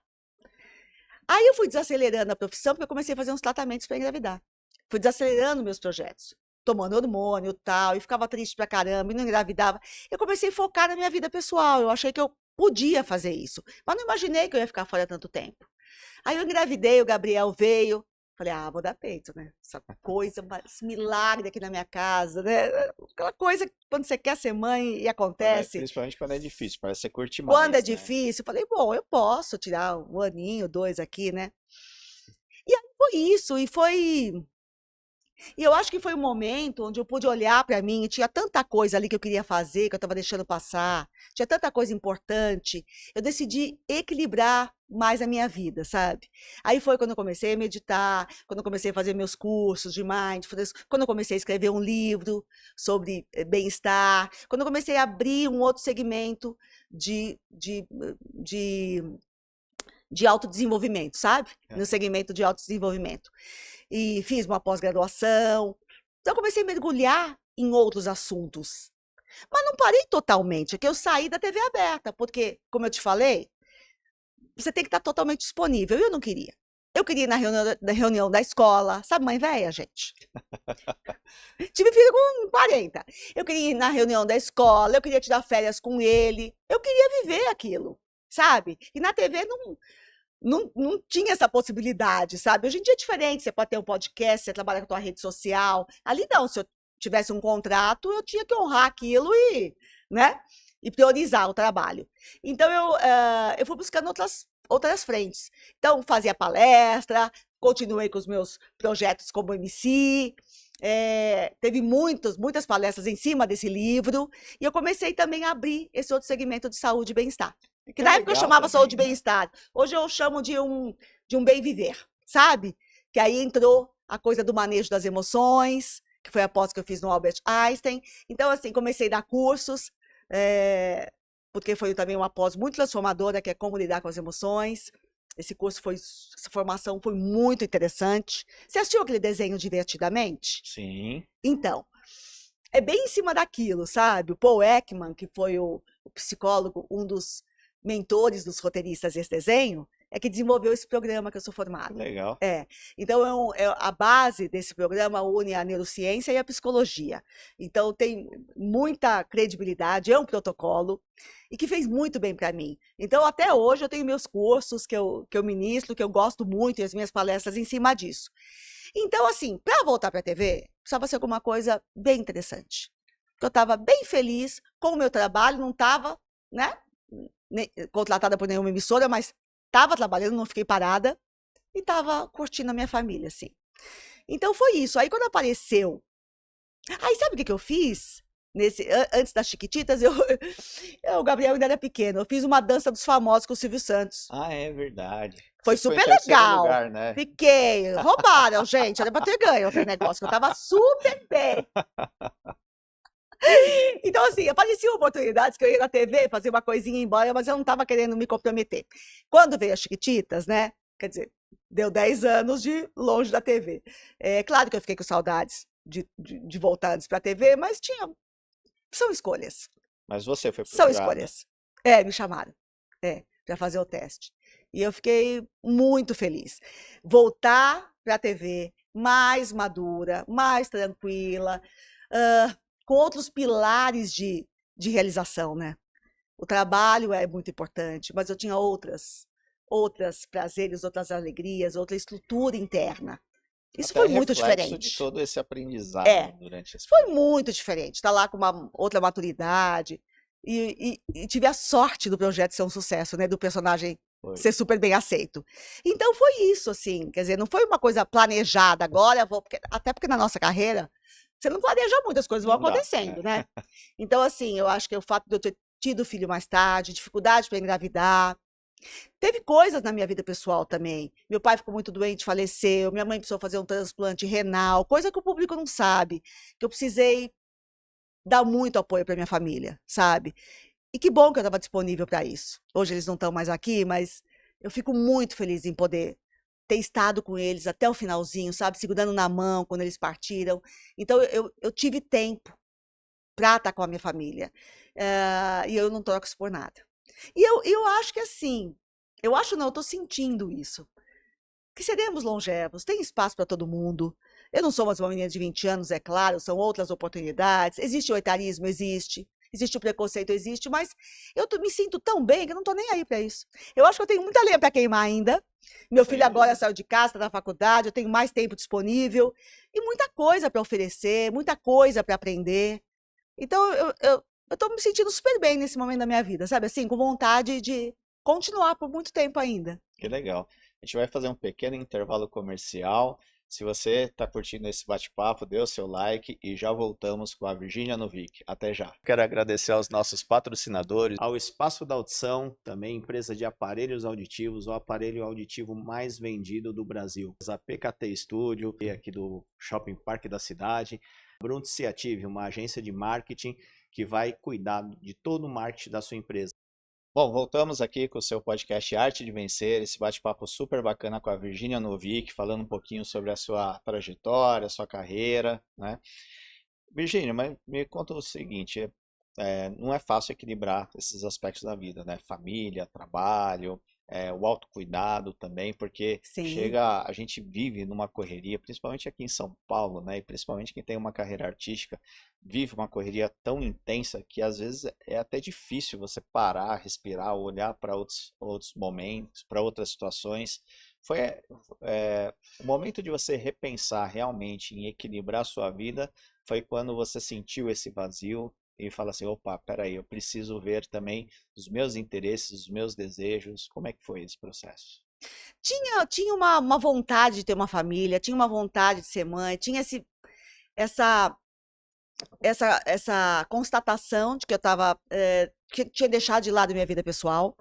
Aí eu fui desacelerando a profissão, porque eu comecei a fazer uns tratamentos para engravidar. Fui desacelerando meus projetos, tomando hormônio e tal, e ficava triste pra caramba, e não engravidava. Eu comecei a focar na minha vida pessoal, eu achei que eu podia fazer isso, mas não imaginei que eu ia ficar fora tanto tempo. Aí eu engravidei, o Gabriel veio, falei, ah, vou dar peito, né? Essa coisa, esse milagre aqui na minha casa, né? Aquela coisa que quando você quer ser mãe e acontece. Principalmente quando é difícil, parece que você curte mais, Quando é né? difícil, eu falei, bom, eu posso tirar um aninho, 2 aqui, né? E aí foi isso, e eu acho que foi um momento onde eu pude olhar para mim, e tinha tanta coisa ali que eu queria fazer, que eu estava deixando passar, tinha tanta coisa importante. Eu decidi equilibrar mais a minha vida, sabe? Aí foi quando eu comecei a meditar, quando eu comecei a fazer meus cursos de mindfulness, quando eu comecei a escrever um livro sobre bem-estar, quando eu comecei a abrir um outro segmento de, de, de, de autodesenvolvimento, sabe? No segmento de autodesenvolvimento. E fiz uma pós-graduação. Então, eu comecei a mergulhar em outros assuntos. Mas não parei totalmente, é que eu saí da TV aberta, porque, como eu te falei, você tem que estar totalmente disponível. E eu não queria. Eu queria ir na reunião da escola. Sabe, mãe velha, gente? Tive filho com 40. Eu queria ir na reunião da escola, eu queria tirar férias com ele. Eu queria viver aquilo, sabe? E na TV não tinha essa possibilidade, sabe? Hoje em dia é diferente, você pode ter um podcast, você trabalha com a tua rede social. Ali não, se eu tivesse um contrato, eu tinha que honrar aquilo e, né? E priorizar o trabalho. Então, eu fui buscando outras frentes. Então, fazia palestra, continuei com os meus projetos como MC, teve muitas palestras em cima desse livro, e eu comecei também a abrir esse outro segmento de saúde e bem-estar. Que na época eu chamava também, saúde e né? bem-estar. Hoje eu chamo de um bem viver, sabe? Que aí entrou a coisa do manejo das emoções, que foi a pós que eu fiz no Albert Einstein. Então, assim, comecei a dar cursos, porque foi também uma pós muito transformadora, que é como lidar com as emoções. Essa formação foi muito interessante. Você assistiu aquele desenho Divertidamente? Sim. Então, é bem em cima daquilo, sabe? O Paul Ekman, que foi o psicólogo, um dos mentores dos roteiristas desse desenho, é que desenvolveu esse programa que eu sou formada. Legal. Então, a base desse programa une a neurociência e a psicologia. Então, tem muita credibilidade, é um protocolo, e que fez muito bem para mim. Então, até hoje, eu tenho meus cursos que eu ministro, que eu gosto muito, e as minhas palestras em cima disso. Então, assim, para voltar para a TV, precisava ser alguma coisa bem interessante. Eu estava bem feliz com o meu trabalho, não estava, né, contratada por nenhuma emissora, mas estava trabalhando, não fiquei parada, e estava curtindo a minha família, assim. Então, foi isso. Aí, quando apareceu... Aí, sabe o que eu fiz? Antes das Chiquititas, o Gabriel ainda era pequeno, eu fiz uma dança dos famosos com o Silvio Santos. Ah, é verdade. Foi Você ficou em super terceiro legal. lugar, né? Fiquei. Roubaram, gente. Era pra ter ganho aquele negócio, que eu tava super bem. Então, assim, apareciam oportunidades que eu ia na TV, fazer uma coisinha e ir embora, mas eu não tava querendo me comprometer. Quando veio as Chiquititas, né? Quer dizer, deu 10 anos de longe da TV. É claro que eu fiquei com saudades de voltar antes pra TV, mas são escolhas. Mas você foi São procurada. escolhas. Me chamaram. Para fazer o teste. E eu fiquei muito feliz. Voltar para a TV mais madura, mais tranquila, com outros pilares de realização, né? O trabalho é muito importante, mas eu tinha outras prazeres, outras alegrias, outra estrutura interna. Isso Até foi muito reflexo diferente. de todo esse aprendizado durante esse Foi período. muito diferente. Estar lá com uma outra maturidade. E tive a sorte do projeto ser um sucesso, né? Do personagem Foi. ser super bem aceito. Então foi isso, assim, quer dizer, não foi uma coisa planejada, agora eu vou até porque na nossa carreira, você não planeja muito, as coisas vão Não dá. acontecendo, né. Então assim, eu acho que o fato de eu ter tido filho mais tarde, dificuldade para engravidar, teve coisas na minha vida pessoal também. Meu pai ficou muito doente, faleceu, minha mãe precisou fazer um transplante renal, coisa que o público não sabe, que eu precisei dar muito apoio para minha família, sabe. E que bom que eu estava disponível para isso. Hoje eles não estão mais aqui, mas eu fico muito feliz em poder ter estado com eles até o finalzinho, sabe, segurando na mão quando eles partiram. Então eu tive tempo para estar com a minha família, e eu não troco isso por nada. E eu acho que assim, eu acho não, eu estou sentindo isso, que seremos longevos, tem espaço para todo mundo. Eu não sou mais uma menina de 20 anos, é claro, são outras oportunidades. Existe o etarismo? Existe. Existe o preconceito? Existe, mas me sinto tão bem que eu não estou nem aí para isso. Eu acho que eu tenho muita lenha para queimar ainda. Meu filho Sem agora dúvida. saiu de casa, está na faculdade, eu tenho mais tempo disponível e muita coisa para oferecer, muita coisa para aprender. Então eu estou me sentindo super bem nesse momento da minha vida, sabe assim, com vontade de continuar por muito tempo ainda. Que legal. A gente vai fazer um pequeno intervalo comercial. Se você está curtindo esse bate-papo, dê o seu like e já voltamos com a Virgínia Novick. Até já. Quero agradecer aos nossos patrocinadores, ao Espaço da Audição, também empresa de aparelhos auditivos, o aparelho auditivo mais vendido do Brasil. A PKT Studio, aqui do Shopping Parque da cidade. Brunt Ciative, uma agência de marketing que vai cuidar de todo o marketing da sua empresa. Bom, voltamos aqui com o seu podcast Arte de Vencer, esse bate-papo super bacana com a Virgínia Novick, falando um pouquinho sobre a sua trajetória, a sua carreira, né? Virgínia, mas me conta o seguinte, não é fácil equilibrar esses aspectos da vida, né? Família, trabalho, o autocuidado também, porque Sim. chega, a gente vive numa correria, principalmente aqui em São Paulo, né? E principalmente quem tem uma carreira artística, vive uma correria tão intensa que às vezes é até difícil você parar, respirar, olhar para outros momentos, para outras situações. Foi, o momento de você repensar realmente em equilibrar a sua vida foi quando você sentiu esse vazio e fala assim, opa, peraí, eu preciso ver também os meus interesses, os meus desejos. Como é que foi esse processo? Tinha uma vontade de ter uma família, tinha uma vontade de ser mãe, tinha essa essa constatação de que eu estava, que tinha deixado de lado a minha vida pessoal,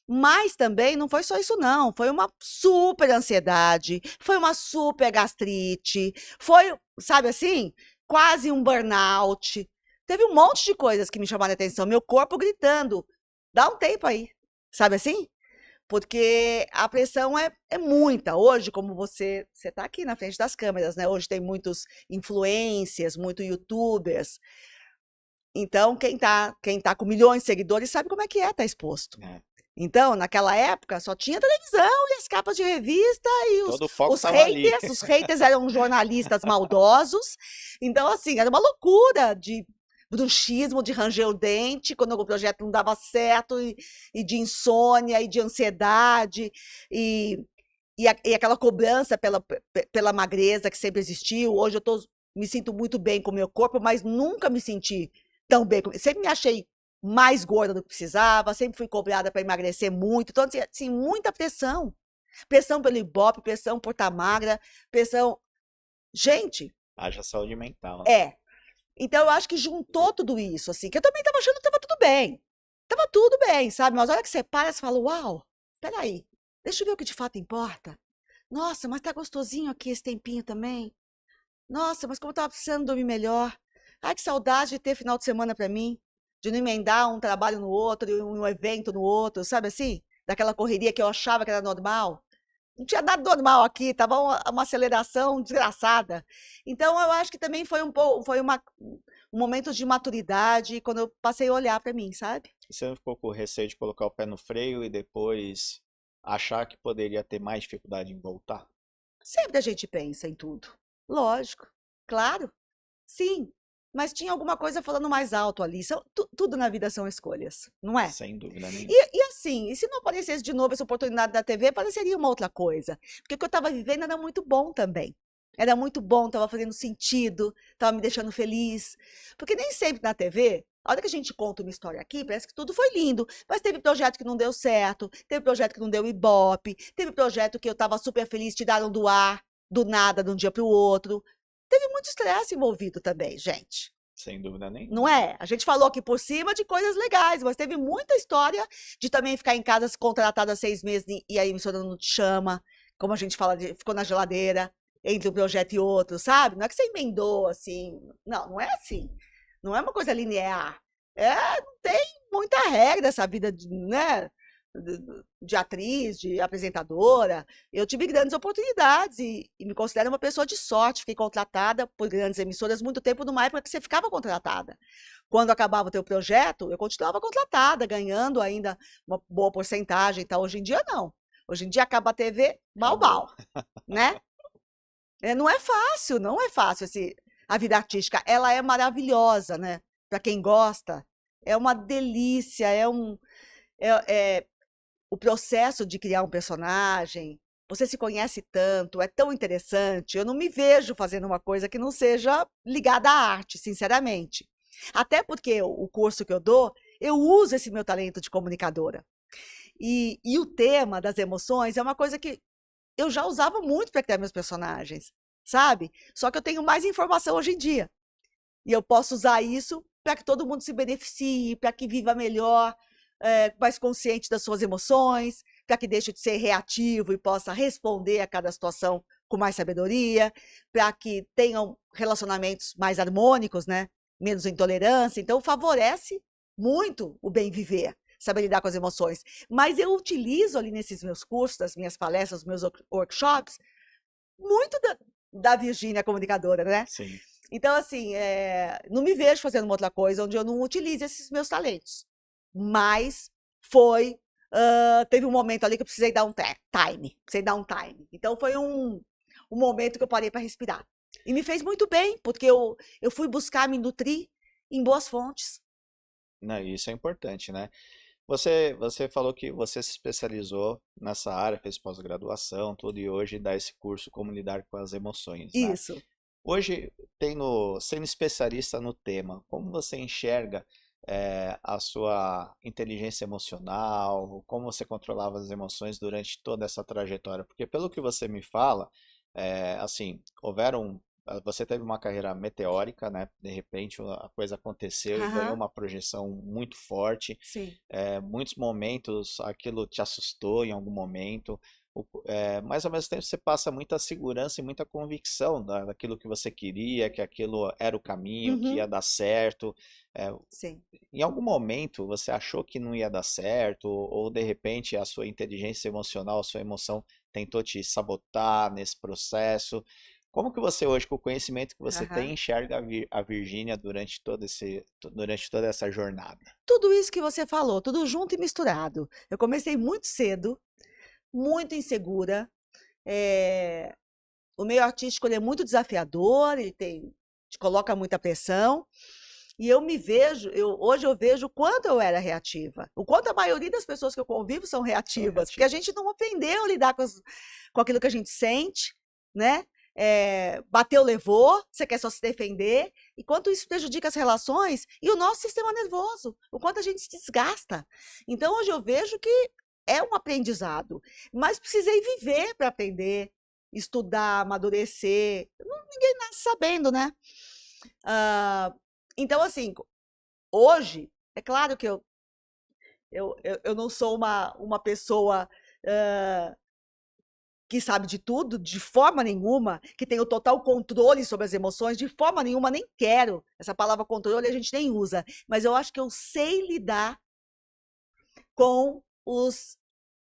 mas também não foi só isso não, foi uma super ansiedade, foi uma super gastrite, foi, sabe assim, quase um burnout. Teve um monte de coisas que me chamaram a atenção, meu corpo gritando: "Dá um tempo aí", sabe assim? Porque a pressão é muita. Hoje, como você está aqui na frente das câmeras, né, hoje tem muitos influencers, muito youtubers, então quem tá com milhões de seguidores sabe como é que é tá exposto. É, Então, naquela época, só tinha televisão e as capas de revista e os todo o foco os estava ali. haters os haters eram jornalistas maldosos. Então, assim, era uma loucura de bruxismo, de ranger o dente quando o projeto não dava certo e de insônia e de ansiedade e e aquela cobrança pela magreza que sempre existiu. Hoje eu me sinto muito bem com o meu corpo, mas nunca me senti tão bem com sempre me achei mais gorda do que precisava, sempre fui cobrada para emagrecer muito, então assim, muita pressão. Pressão pelo Ibope, pressão por estar magra, pressão gente, Haja saúde mental, né? é. Então eu acho que juntou tudo isso, assim, que eu também estava achando que estava tudo bem. Estava tudo bem, sabe, mas a hora que você para, você fala: "Uau, espera aí, deixa eu ver o que de fato importa. Nossa, mas tá gostosinho aqui esse tempinho também. Nossa, mas como eu estava precisando dormir melhor. Ai, que saudade de ter final de semana para mim, de não emendar um trabalho no outro e um evento no outro, sabe assim? Daquela correria que eu achava que era normal. Não tinha nada normal aqui, estava uma aceleração desgraçada. Então eu acho que também foi um momento de maturidade quando eu passei a olhar para mim, sabe? E você não ficou com receio de colocar o pé no freio e depois achar que poderia ter mais dificuldade em voltar? Sempre a gente pensa em tudo. Lógico, claro. Sim, mas tinha alguma coisa falando mais alto ali. Tudo na vida são escolhas, não é? Sem dúvida nenhuma. E assim, e se não aparecesse de novo essa oportunidade da TV, apareceria uma outra coisa. Porque o que eu estava vivendo era muito bom também. Era muito bom, estava fazendo sentido, estava me deixando feliz. Porque nem sempre na TV A hora que a gente conta uma história aqui, parece que tudo foi lindo, mas teve projeto que não deu certo, teve projeto que não deu Ibope, teve projeto que eu estava super feliz, tiraram do ar, do nada, de um dia para o outro. Teve muito estresse envolvido também, gente. Sem dúvida Não nenhuma. é? A gente falou aqui por cima de coisas legais, mas teve muita história de também ficar em casa contratada 6 meses e a emissora não te chama, como a gente fala, ficou na geladeira entre um projeto e outro, sabe? Não é que você emendou assim. Não, não é assim. Não é uma coisa linear. Não tem muita regra essa vida, né? De atriz, de apresentadora. Eu tive grandes oportunidades e me considero uma pessoa de sorte. Fiquei contratada por grandes emissoras muito tempo, numa época que você ficava contratada. Quando acabava o teu projeto, eu continuava contratada, ganhando ainda uma boa porcentagem. Então, hoje em dia, não. Hoje em dia, acaba a TV, mal, Acabou. mal, né? Não é fácil, não é fácil a vida artística. Ela é maravilhosa, né? Para quem gosta, é uma delícia, é o processo de criar um personagem. Você se conhece tanto, é tão interessante. Eu não me vejo fazendo uma coisa que não seja ligada à arte, sinceramente. Até porque o curso que eu dou, eu uso esse meu talento de comunicadora. E o tema das emoções é uma coisa que eu já usava muito para criar meus personagens, sabe? Só que eu tenho mais informação hoje em dia. E eu posso usar isso para que todo mundo se beneficie, para que viva melhor, mais consciente das suas emoções, para que deixe de ser reativo e possa responder a cada situação com mais sabedoria, para que tenham relacionamentos mais harmônicos, né? Menos intolerância. Então, favorece muito o bem viver, saber lidar com as emoções. Mas eu utilizo ali nesses meus cursos, das minhas palestras, dos meus workshops, muito da Virgínia comunicadora, né? Sim. Então, assim, não me vejo fazendo uma outra coisa onde eu não utilize esses meus talentos. Mas teve um momento ali que eu precisei dar um time, precisei dar um time. Então, foi um momento que eu parei para respirar. E me fez muito bem, porque eu fui buscar me nutrir em boas fontes. Não, isso é importante, né? Você falou que você se especializou nessa área, fez pós-graduação, tudo, e hoje dá esse curso Como Lidar com as Emoções, né? Isso. Hoje, sendo especialista no tema, como você enxerga a sua inteligência emocional, como você controlava as emoções durante toda essa trajetória? Porque pelo que você me fala, assim, você teve uma carreira meteórica, né? De repente a coisa aconteceu e ganhou Aham, uma projeção muito forte. sim. Muitos momentos aquilo te assustou em algum momento. Mas ao mesmo tempo você passa muita segurança e muita convicção daquilo que você queria, que aquilo era o caminho, que Uhum, ia dar certo. É, sim. em algum momento você achou que não ia dar certo, ou de repente a sua inteligência emocional, a sua emoção tentou te sabotar nesse processo. Como que você hoje, com o conhecimento que você tem, Aham. enxerga a Virgínia durante toda essa jornada? Tudo isso que você falou, tudo junto e misturado. Eu comecei muito cedo, muito insegura. eh, o meio artístico ele é muito desafiador, te coloca muita pressão. E eu me vejo, hoje eu vejo o quanto eu era reativa, o quanto a maioria das pessoas que eu convivo são São reativas, porque a gente reativas. não aprendeu a lidar com aquilo que a gente sente, né? Bateu, levou, você quer só se defender, e quanto isso prejudica as relações e o nosso sistema nervoso, o quanto a gente se desgasta. Então, hoje eu vejo que é um aprendizado, mas precisei viver para aprender, estudar, amadurecer. Ninguém nasce sabendo, né? Ah, então, assim, hoje, é claro que eu não sou uma pessoa que sabe de tudo, de forma nenhuma, que tem o total controle sobre as emoções, de forma nenhuma, nem quero. Essa palavra controle a gente nem usa, mas eu acho que eu sei lidar com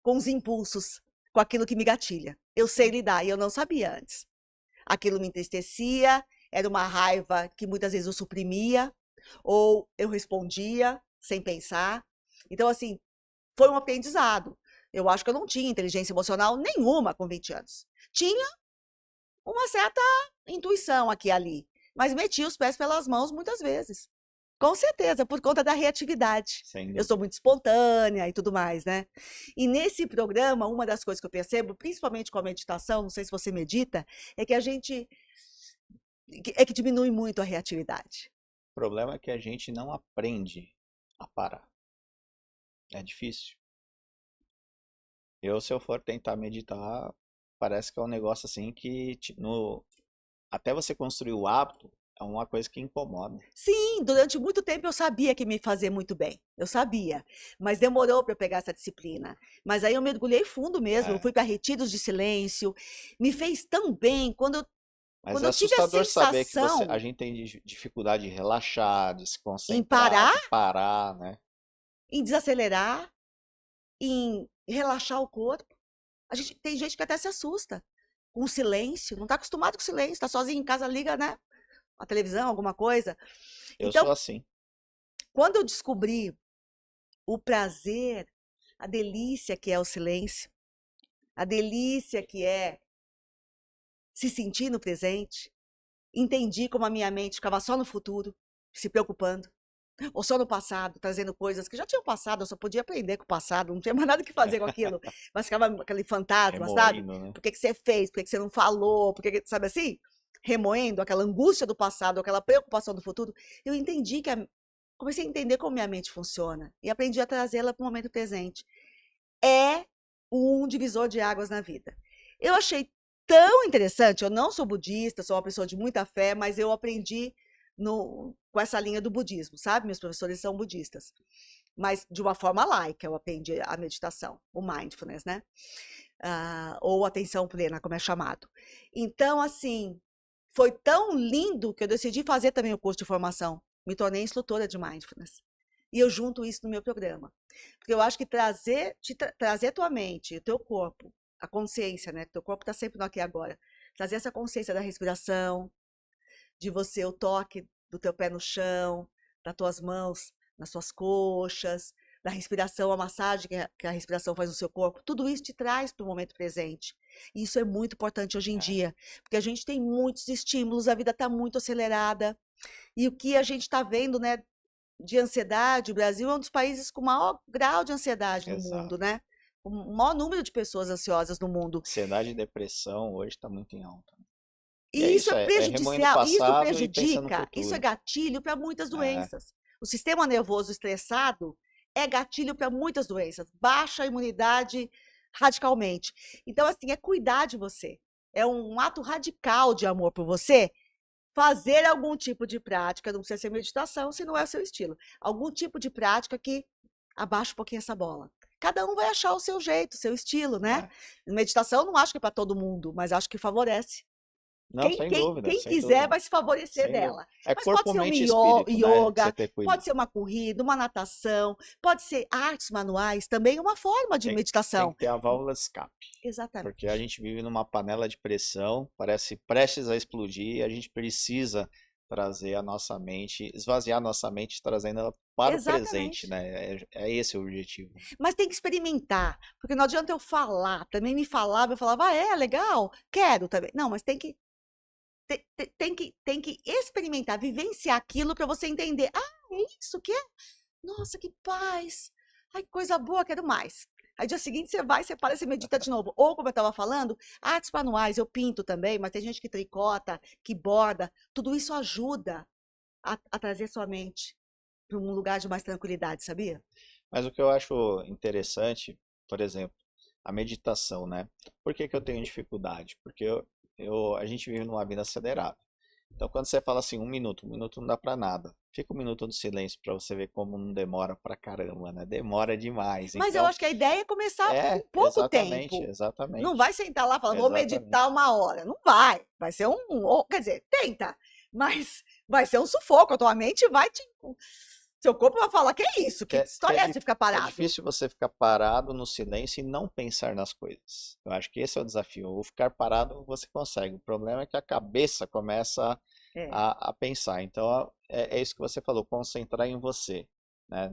com os impulsos, com aquilo que me gatilha. Eu sei lidar e eu não sabia antes. Aquilo me entristecia, era uma raiva que muitas vezes eu suprimia, ou eu respondia sem pensar. Então, assim, foi um aprendizado. Eu acho que eu não tinha inteligência emocional nenhuma com 20 anos. Tinha uma certa intuição aqui e ali, mas metia os pés pelas mãos muitas vezes. Com certeza, por conta da reatividade. Sem Eu sou dúvida. muito espontânea e tudo mais, né? E nesse programa, uma das coisas que eu percebo, principalmente com a meditação, não sei se você medita, é que a gente é que diminui muito a reatividade. problema é que a gente não aprende a parar. É difícil. Se eu for tentar meditar, parece que é um negócio assim que até você construir o hábito é uma coisa que incomoda. Sim, durante muito tempo eu sabia que me fazia muito bem, eu sabia, mas demorou para eu pegar essa disciplina. Mas aí eu mergulhei fundo mesmo, eu É. fui para retiros de silêncio, me fez tão bem Mas quando é eu tive a assustador saber que a sensação gente tem dificuldade de relaxar, de se em concentrar, parar, de parar, né? em desacelerar, em relaxar o corpo. Tem gente que até se assusta com o silêncio, não está acostumado com o silêncio, está sozinho em casa, liga, né, a televisão, alguma coisa. Eu Então, sou assim. quando eu descobri o prazer, a delícia que é o silêncio, a delícia que é se sentir no presente, entendi como a minha mente ficava só no futuro, se preocupando, ou só no passado, trazendo coisas que já tinham passado, eu só podia aprender com o passado, não tinha mais nada que fazer com aquilo, mas ficava aquele fantasma, sabe? Remoendo, né? Por que que você fez? Por que que você não falou? Sabe assim? Remoendo aquela angústia do passado, aquela preocupação do futuro. Eu entendi comecei a entender como minha mente funciona e aprendi a trazê-la para o momento presente. É um divisor de águas na vida. Eu achei tão interessante, eu não sou budista, sou uma pessoa de muita fé, mas eu aprendi com essa linha do budismo, sabe? Meus professores são budistas, mas de uma forma laica eu aprendi a meditação, o mindfulness, né? Ou atenção plena, como é chamado. Então, assim, foi tão lindo que eu decidi fazer também o curso de formação. Me tornei instrutora de mindfulness. E eu junto isso no meu programa. Porque eu acho que trazer a tua mente, o teu corpo, a consciência, né? Teu corpo está sempre no aqui e agora. Trazer essa consciência da respiração, de você, o toque do teu pé no chão, das tuas mãos nas suas coxas, da respiração, a massagem que a respiração faz no seu corpo, tudo isso te traz para o momento presente. E isso é muito importante hoje em É. dia, porque a gente tem muitos estímulos, a vida está muito acelerada, e o que a gente está vendo, né, de ansiedade, o Brasil é um dos países com maior grau de ansiedade no Exato. mundo, né? O maior número de pessoas ansiosas no mundo. Ansiedade e depressão hoje está muito em alta. E é E isso isso, é é remoendo o prejudicial, isso passado e pensando no prejudica, isso é futuro. gatilho para muitas É, doenças. O sistema nervoso estressado é gatilho para muitas doenças, baixa a imunidade radicalmente. Então, assim, é cuidar de você. É um ato radical de amor por você, fazer algum tipo de prática, não precisa ser meditação, se não é o seu estilo. Algum tipo de prática que abaixa um pouquinho essa bola. Cada um vai achar o seu jeito, o seu estilo, né? é. Meditação não acho que é para todo mundo, mas acho que favorece. Não, sem dúvida, Quem sem quiser dúvida, vai se favorecer sem dúvida. dela. É Mas pode corpo, ser um mente e espírito, né? Você yoga, ter pode cuidado. ser uma corrida, uma natação, pode ser artes manuais, também é uma forma de Tem meditação. que ter a válvula de escape. Porque a Exatamente. gente vive numa panela de pressão, parece prestes a explodir, e a gente precisa trazer a nossa mente, esvaziar a nossa mente, trazendo ela para o presente, Exatamente. né? É esse o objetivo. Mas tem que experimentar, porque não adianta eu falar. Também me falava, eu falava, é legal, quero também. Não, mas tem que experimentar, vivenciar aquilo para você entender. Ah, é isso que é? Nossa, que paz! Ai, que coisa boa, quero mais. Aí, dia seguinte, você vai, você para, você medita de novo. Ou, como eu estava falando, artes manuais, eu pinto também, mas tem gente que tricota, que borda. Tudo isso ajuda a trazer sua mente para um lugar de mais tranquilidade, sabia? Mas o que eu acho interessante, por exemplo, a meditação, né? Por que que eu tenho dificuldade? Porque a gente vive numa vida acelerada. Então, quando você fala assim, um minuto não dá pra nada. Fica um minuto de silêncio pra você ver como não demora pra caramba, né? Demora demais. Mas eu Então, acho que a ideia é começar com pouco exatamente, tempo. Não exatamente, vai sentar lá e falar, vou meditar exatamente. 1 hora. Não vai. Vai ser quer dizer, tenta, mas vai ser um sufoco. A tua mente vai te. Seu corpo vai falar, que é isso? Que Que é, que é, história é essa de ficar é parado? difícil você ficar parado no silêncio e não pensar nas coisas. Eu acho que esse é o desafio. O ficar parado você consegue. O problema é que a cabeça começa É. a pensar. Então, é isso que você falou, concentrar em você, né?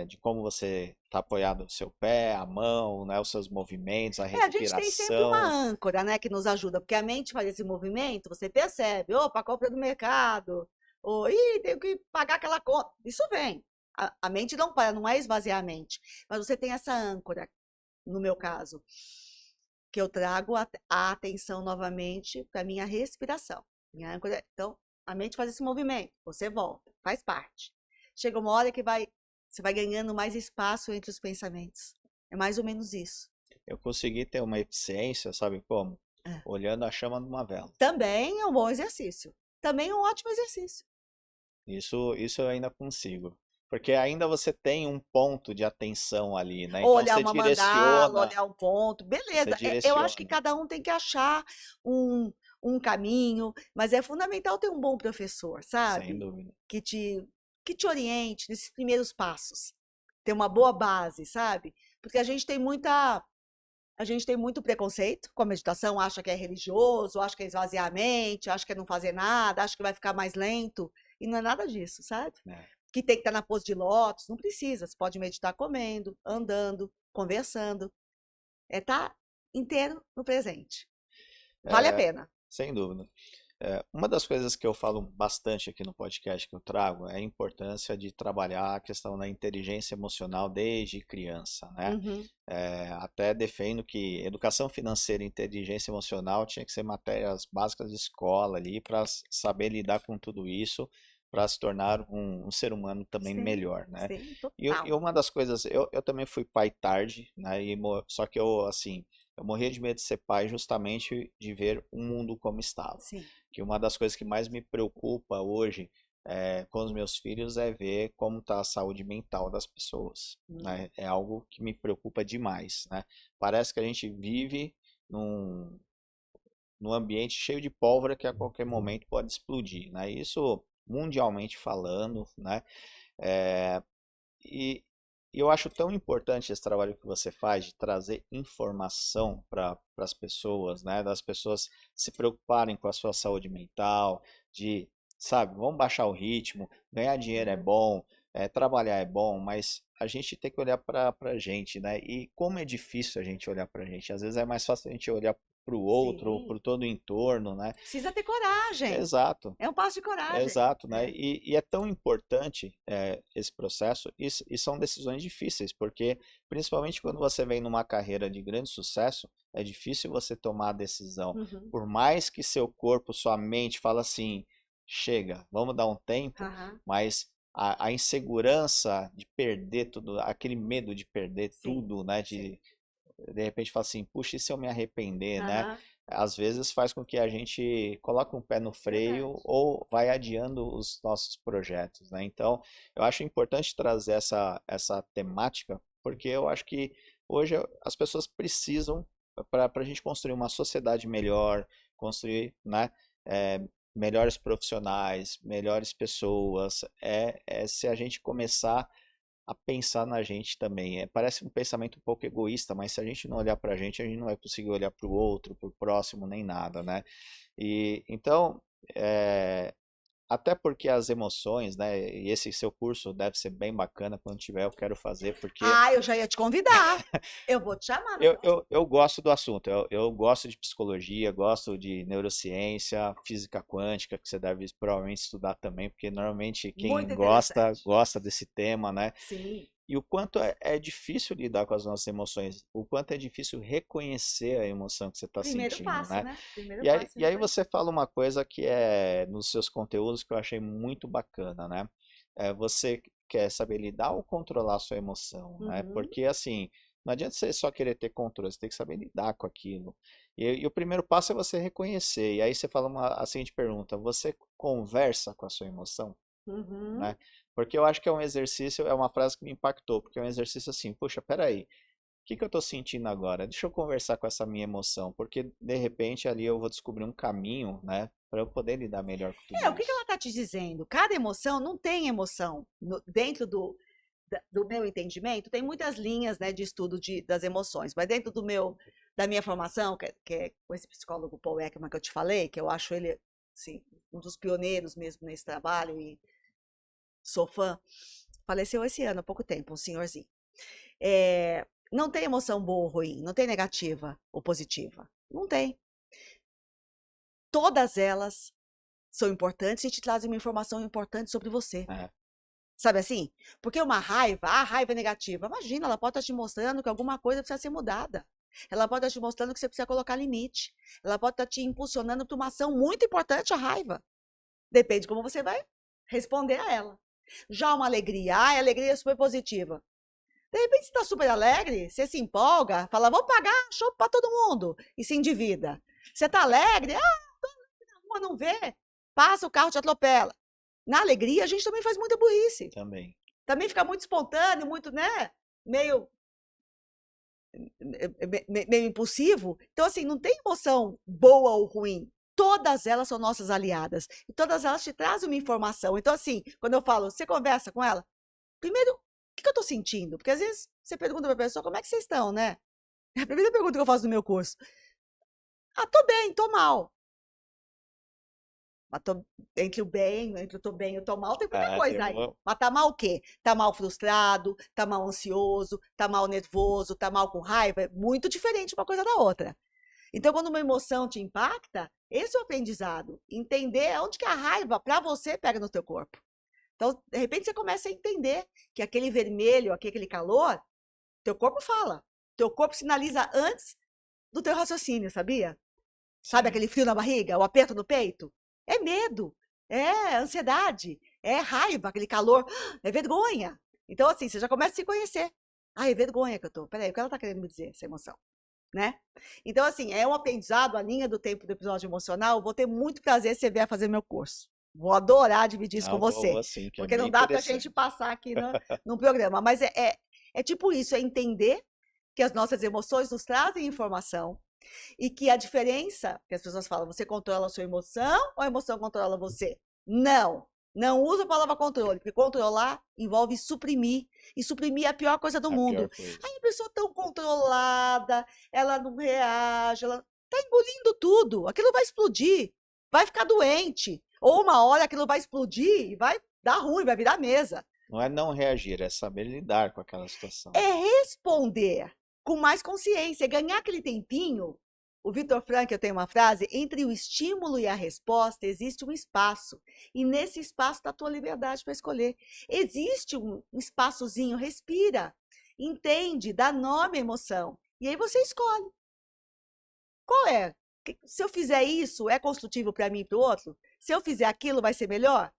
De como você está apoiado no seu pé, a mão, né? Os seus movimentos, a A gente tem sempre uma respiração. âncora, né, que nos ajuda, porque a mente faz esse movimento, você percebe, opa, compra do mercado, ou, ih, tenho que pagar aquela conta. Isso vem. A mente não para, não é esvaziar a mente, mas você tem essa âncora, no meu caso, que eu trago a atenção novamente para minha respiração. Minha âncora, então, A mente faz esse movimento, você volta, faz parte. Chega uma hora que você vai ganhando mais espaço entre os pensamentos. É mais ou menos isso. Eu consegui ter uma eficiência, sabe como? É. Olhando a chama de uma vela. Também é um bom exercício. Também é um ótimo exercício. Isso eu ainda consigo. Porque ainda você tem um ponto de atenção ali, né? Ou Então olhar você uma mandala, direciona, olhar um ponto, você beleza. Eu acho que direciona, cada um tem que achar um caminho, mas é fundamental ter um bom professor, sem sabe? dúvida. Que te, que te oriente nesses primeiros passos. Ter uma boa base, sabe? Porque a gente tem muito preconceito com a meditação, acha que é religioso, acha que é esvaziar a mente, acha que é não fazer nada, acha que vai ficar mais lento. E não é nada disso, sabe? É. Que tem que estar na pose de lótus, não precisa. Você pode meditar comendo, andando, conversando. É estar inteiro no presente. Vale a É, pena. sem dúvida. Uma das coisas que eu falo bastante aqui no podcast que eu trago é a importância de trabalhar a questão da inteligência emocional desde criança, né? Uhum. Até defendo que educação financeira e inteligência emocional tinha que ser matérias básicas de escola ali para saber lidar com tudo isso, para se tornar um ser humano também Sim, melhor, né? sim, E total. uma das coisas, eu também fui pai tarde, né? Só que eu, assim, eu morria de medo de ser pai justamente de ver o mundo como estava. Sim. Que uma das coisas que mais me preocupa hoje com os meus filhos é ver como está a saúde mental das pessoas, Hum. né? É algo que me preocupa demais, né? Parece que a gente vive num, num ambiente cheio de pólvora que a qualquer momento pode explodir, né? Isso mundialmente falando, né? É, e eu acho tão importante esse trabalho que você faz de trazer informação para as pessoas, né? Das pessoas se preocuparem com a sua saúde mental, de, sabe, vamos baixar o ritmo, ganhar dinheiro é Uhum. bom, trabalhar é bom, mas a gente tem que olhar para a gente, né? E como é difícil a gente olhar para a gente. Às vezes é mais fácil a gente olhar para o outro ou Sim. para todo o entorno, né? Precisa ter coragem. Exato. É um passo de coragem. Exato, né? É. E é tão importante esse processo, e são decisões difíceis, porque principalmente quando você vem numa carreira de grande sucesso, é difícil você tomar a decisão. Uhum. Por mais que seu corpo, sua mente fala assim, chega, vamos dar um tempo, Aham. mas a insegurança de perder tudo, aquele medo de perder Sim. tudo, né? Sim. De repente fala assim, puxa, e se eu me arrepender, né? Aham. Às vezes faz com que a gente coloque um pé no Verdade. freio ou vai adiando os nossos projetos, né? Então, eu acho importante trazer essa temática, porque eu acho que hoje as pessoas precisam, para a gente construir uma sociedade melhor, construir, né, melhores profissionais, melhores pessoas, se a gente começar a pensar na gente também. Parece um pensamento um pouco egoísta, mas se a gente não olhar para a gente não vai conseguir olhar para o outro, para o próximo, nem nada, né? E então, é, até porque as emoções, né? E esse seu curso deve ser bem bacana quando tiver, eu quero fazer, porque Ah, eu já ia te convidar. Eu vou te chamar na eu, próxima. eu, eu gosto do assunto, eu gosto de psicologia, gosto de neurociência, física quântica, que você deve provavelmente estudar também, porque normalmente quem Muito gosta, interessante. gosta desse tema, né? Sim. E o quanto é difícil lidar com as nossas emoções, o quanto é difícil reconhecer a emoção que você está Primeiro sentindo, passo, né? né? Primeiro E aí, passo é e aí reconhecer. você fala uma coisa que é nos seus conteúdos que eu achei muito bacana, né? Você quer saber lidar ou controlar a sua emoção, né? Uhum. Porque assim, não adianta você só querer ter controle, você tem que saber lidar com aquilo. E o primeiro passo é você reconhecer. E aí você fala a seguinte pergunta: você conversa com a sua emoção? Uhum. Né? Porque eu acho que é um exercício, é uma frase que me impactou, porque é um exercício assim, puxa, peraí, o que eu estou sentindo agora? Deixa eu conversar com essa minha emoção, porque de repente ali eu vou descobrir um caminho, né, para eu poder lidar melhor com tudo É, o que isso. ela está te dizendo? Cada emoção não tem emoção. Dentro do meu entendimento, tem muitas linhas, né, de estudo das emoções, mas dentro da minha formação, que é com esse psicólogo Paul Ekman que eu te falei, que eu acho ele assim, um dos pioneiros mesmo nesse trabalho e sou fã, faleceu esse ano, há pouco tempo, um senhorzinho. Não tem emoção boa ou ruim, não tem negativa ou positiva. Não tem. Todas elas são importantes e te trazem uma informação importante sobre você. É, Sabe assim? Porque uma raiva, a raiva é negativa. Imagina, ela pode estar te mostrando que alguma coisa precisa ser mudada. Ela pode estar te mostrando que você precisa colocar limite. Ela pode estar te impulsionando para uma ação muito importante, a raiva. Depende de como você vai responder a ela. Já uma alegria, a alegria é super positiva. De repente você está super alegre, você se empolga, fala, vou pagar show para todo mundo, e se endivida. Você está alegre, na rua não vê, passa o carro, te atropela. Na alegria, a gente também faz muita burrice. Também. Também fica muito espontâneo, muito, né? Meio meio impulsivo. Então, assim, não tem emoção boa ou ruim. Todas elas são nossas aliadas. E todas elas te trazem uma informação. Então, assim, quando eu falo, você conversa com ela, primeiro, o que eu estou sentindo? Porque às vezes você pergunta para a pessoa, como é que vocês estão, né? É a primeira pergunta que eu faço no meu curso. Ah, tô bem, tô mal. Mas entre o bem, entre o tô bem e o tô mal, tem muita coisa aí. Mas tá mal o quê? Tá mal frustrado, tá mal ansioso, tá mal nervoso, tá mal com raiva. É muito diferente uma coisa da outra. Então, quando uma emoção te impacta, esse é o aprendizado. Entender onde que a raiva, para você, pega no teu corpo. Então, de repente, você começa a entender que aquele vermelho, aquele calor, teu corpo fala. Teu corpo sinaliza antes do teu raciocínio, sabia? Sabe aquele frio na barriga, o aperto no peito? É medo, é ansiedade, é raiva, aquele calor, é vergonha. Então, assim, você já começa a se conhecer. Ah, é vergonha que eu tô. Peraí, o que ela tá querendo me dizer, essa emoção? Né? Então, assim, é um aprendizado, a linha do tempo do episódio emocional. Eu vou ter muito prazer se você vier fazer meu curso. Vou adorar dividir isso com você. Vou sim, que porque é não bem dá pra gente passar aqui no programa. Mas é tipo isso, é entender que as nossas emoções nos trazem informação. E que a diferença, que as pessoas falam, você controla a sua emoção ou a emoção controla você? Não, não usa a palavra controle, porque controlar envolve suprimir, e suprimir é a pior coisa do mundo. Aí a pessoa tão controlada, ela não reage, ela tá engolindo tudo, aquilo vai explodir, vai ficar doente, ou uma hora aquilo vai explodir e vai dar ruim, vai virar mesa. Não é não reagir, é saber lidar com aquela situação. É responder com mais consciência, ganhar aquele tempinho. O Victor Frankl tem uma frase, entre o estímulo e a resposta existe um espaço, e nesse espaço está a tua liberdade para escolher. Existe um espaçozinho, respira, entende, dá nome à emoção, e aí você escolhe. Qual é? Se eu fizer isso, é construtivo para mim e para o outro? Se eu fizer aquilo, vai ser melhor?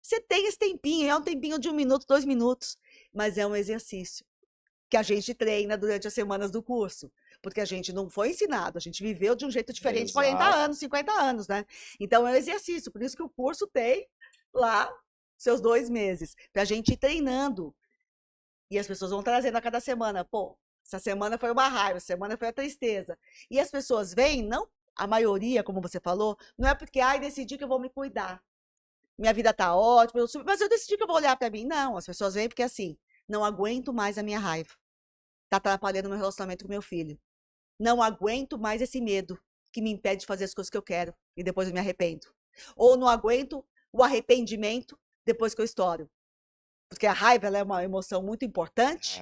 Você tem esse tempinho, é um tempinho de 1 minuto, 2 minutos, mas é um exercício que a gente treina durante as semanas do curso, porque a gente não foi ensinado, a gente viveu de um jeito diferente 40 anos, 50 anos, né? Então é um exercício, por isso que o curso tem lá seus 2 meses, para a gente ir treinando. E as pessoas vão trazendo a cada semana, pô, essa semana foi uma raiva, essa semana foi a tristeza. E as pessoas vêm, não, a maioria, como você falou, não é porque, ai, decidi que eu vou me cuidar. Minha vida tá ótima, mas eu decidi que eu vou olhar para mim. Não, as pessoas vêm porque assim, não aguento mais a minha raiva. Tá atrapalhando meu relacionamento com meu filho. Não aguento mais esse medo que me impede de fazer as coisas que eu quero e depois eu me arrependo. Ou não aguento o arrependimento depois que eu estouro. Porque a raiva ela é uma emoção muito importante,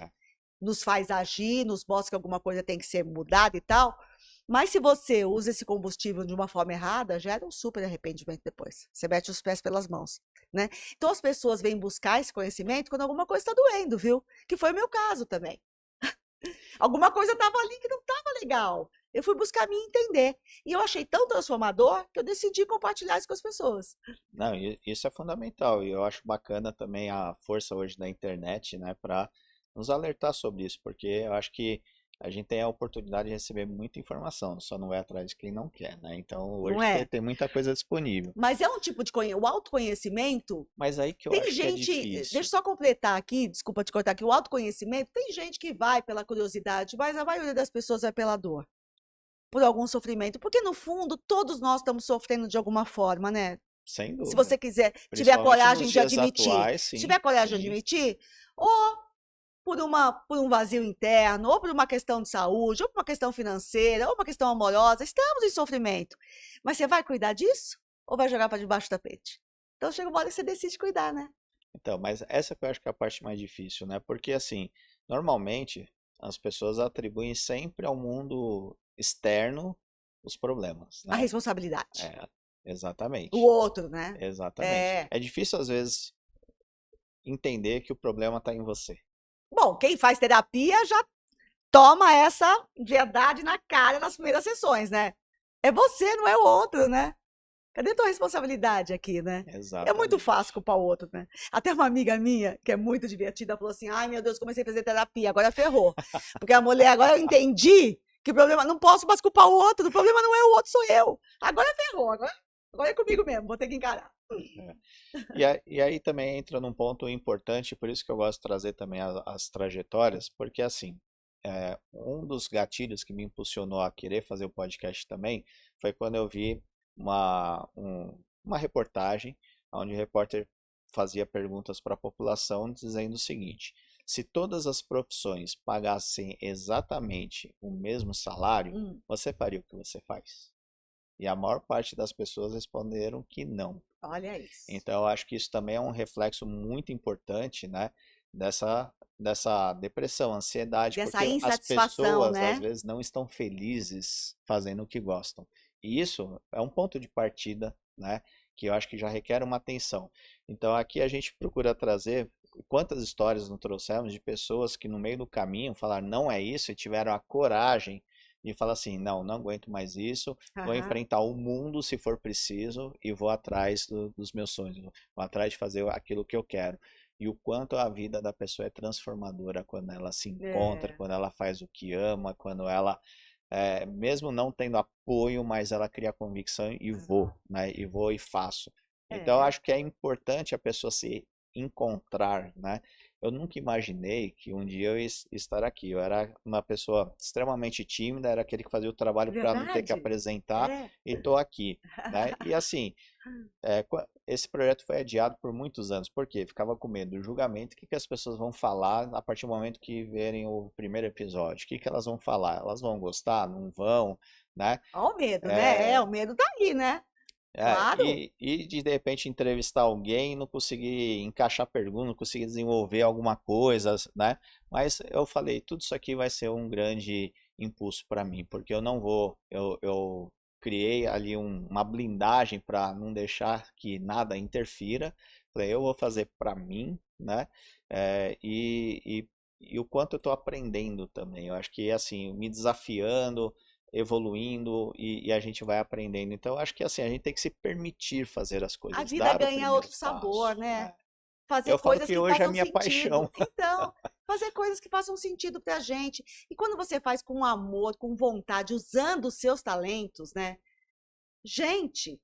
nos faz agir, nos mostra que alguma coisa tem que ser mudada e tal. Mas se você usa esse combustível de uma forma errada, gera um super arrependimento depois. Você mete os pés pelas mãos, né? Então as pessoas vêm buscar esse conhecimento quando alguma coisa está doendo, viu? Que foi o meu caso também. Alguma coisa estava ali que não estava legal. Eu fui buscar me entender. E eu achei tão transformador que eu decidi compartilhar isso com as pessoas. Não, isso é fundamental. E eu acho bacana também a força hoje da internet, né, para nos alertar sobre isso, porque eu acho que a gente tem a oportunidade de receber muita informação, só não vai atrás de quem não quer, né? Então hoje tem muita coisa disponível. Mas é um tipo de o autoconhecimento. Mas aí que eu tem acho gente, que é difícil. Deixa eu só completar aqui, desculpa te cortar aqui, o autoconhecimento, tem gente que vai pela curiosidade, mas a maioria das pessoas vai pela dor, por algum sofrimento, porque no fundo todos nós estamos sofrendo de alguma forma, né? Sem dúvida. Se você quiser, tiver coragem de admitir, atuais, sim, se tiver coragem de admitir, ou por um vazio interno, ou por uma questão de saúde, ou por uma questão financeira, ou uma questão amorosa, estamos em sofrimento. Mas você vai cuidar disso? Ou vai jogar para debaixo do tapete? Então chega uma hora que você decide cuidar, né? Então, mas essa que eu acho que é a parte mais difícil, né? Porque assim, normalmente as pessoas atribuem sempre ao mundo externo os problemas, né? A responsabilidade. Exatamente. O outro, né? Exatamente. É difícil às vezes entender que o problema está em você. Bom, quem faz terapia já toma essa verdade na cara nas primeiras sessões, né? É você, não é o outro, né? Cadê tua responsabilidade aqui, né? É muito fácil Exatamente. culpar o outro, né? Até uma amiga minha, que é muito divertida, falou assim: ai meu Deus, comecei a fazer terapia, agora ferrou. Porque a mulher, agora eu entendi que o problema, não posso mais culpar o outro, o problema não é o outro, sou eu. Agora ferrou, agora é comigo mesmo, vou ter que encarar. É. E aí também entra num ponto importante, por isso que eu gosto de trazer também as trajetórias, porque assim, um dos gatilhos que me impulsionou a querer fazer o podcast também foi quando eu vi uma reportagem onde o repórter fazia perguntas para a população dizendo o seguinte: se todas as profissões pagassem exatamente o mesmo salário, Hum, você faria o que você faz? E a maior parte das pessoas responderam que não. olha isso. Então, eu acho que isso também é um reflexo muito importante, né, dessa depressão, ansiedade, Dessa porque as insatisfação, pessoas às né? vezes não estão felizes fazendo o que gostam. E isso é um ponto de partida, né, que eu acho que já requer uma atenção. Então, aqui a gente procura trazer quantas histórias não trouxemos de pessoas que no meio do caminho falaram não é isso e tiveram a coragem de falar assim, não, não aguento mais isso, vou Aham. enfrentar o mundo se for preciso e vou atrás dos meus sonhos, vou atrás de fazer aquilo que eu quero. E o quanto a vida da pessoa é transformadora quando ela se encontra, É, quando ela faz o que ama, quando ela, mesmo não tendo apoio, mas ela cria convicção e vou, né? E vou e faço. Então, eu é. acho que é importante a pessoa se encontrar, né? Eu nunca imaginei que um dia eu ia estar aqui. Eu era uma pessoa extremamente tímida, era aquele que fazia o trabalho para não ter que Verdade? apresentar, É. e estou aqui, né? E assim, esse projeto foi adiado por muitos anos, porque ficava com medo do julgamento, o que que as pessoas vão falar a partir do momento que verem o primeiro episódio, o que que elas vão falar? Elas vão gostar? Não vão, né? Ó o medo, né? É, É, o medo tá aí, né? Claro. e de repente entrevistar alguém e não conseguir encaixar pergunta, não conseguir desenvolver alguma coisa, né? Mas eu falei, tudo isso aqui vai ser um grande impulso para mim, porque eu não vou, eu criei ali uma blindagem para não deixar que nada interfira. Falei, eu vou fazer para mim, né? E o quanto eu estou aprendendo também. Eu acho que assim, me desafiando, evoluindo e a gente vai aprendendo. Então, eu acho que assim, a gente tem que se permitir fazer as A coisas, vida dar o ganha primeiro outro sabor, passo, né? né? Fazer Eu falo coisas que que hoje é a façam minha paixão. sentido. Então, fazer coisas que façam sentido pra gente. E quando você faz com amor, com vontade, usando os seus talentos, né? Gente,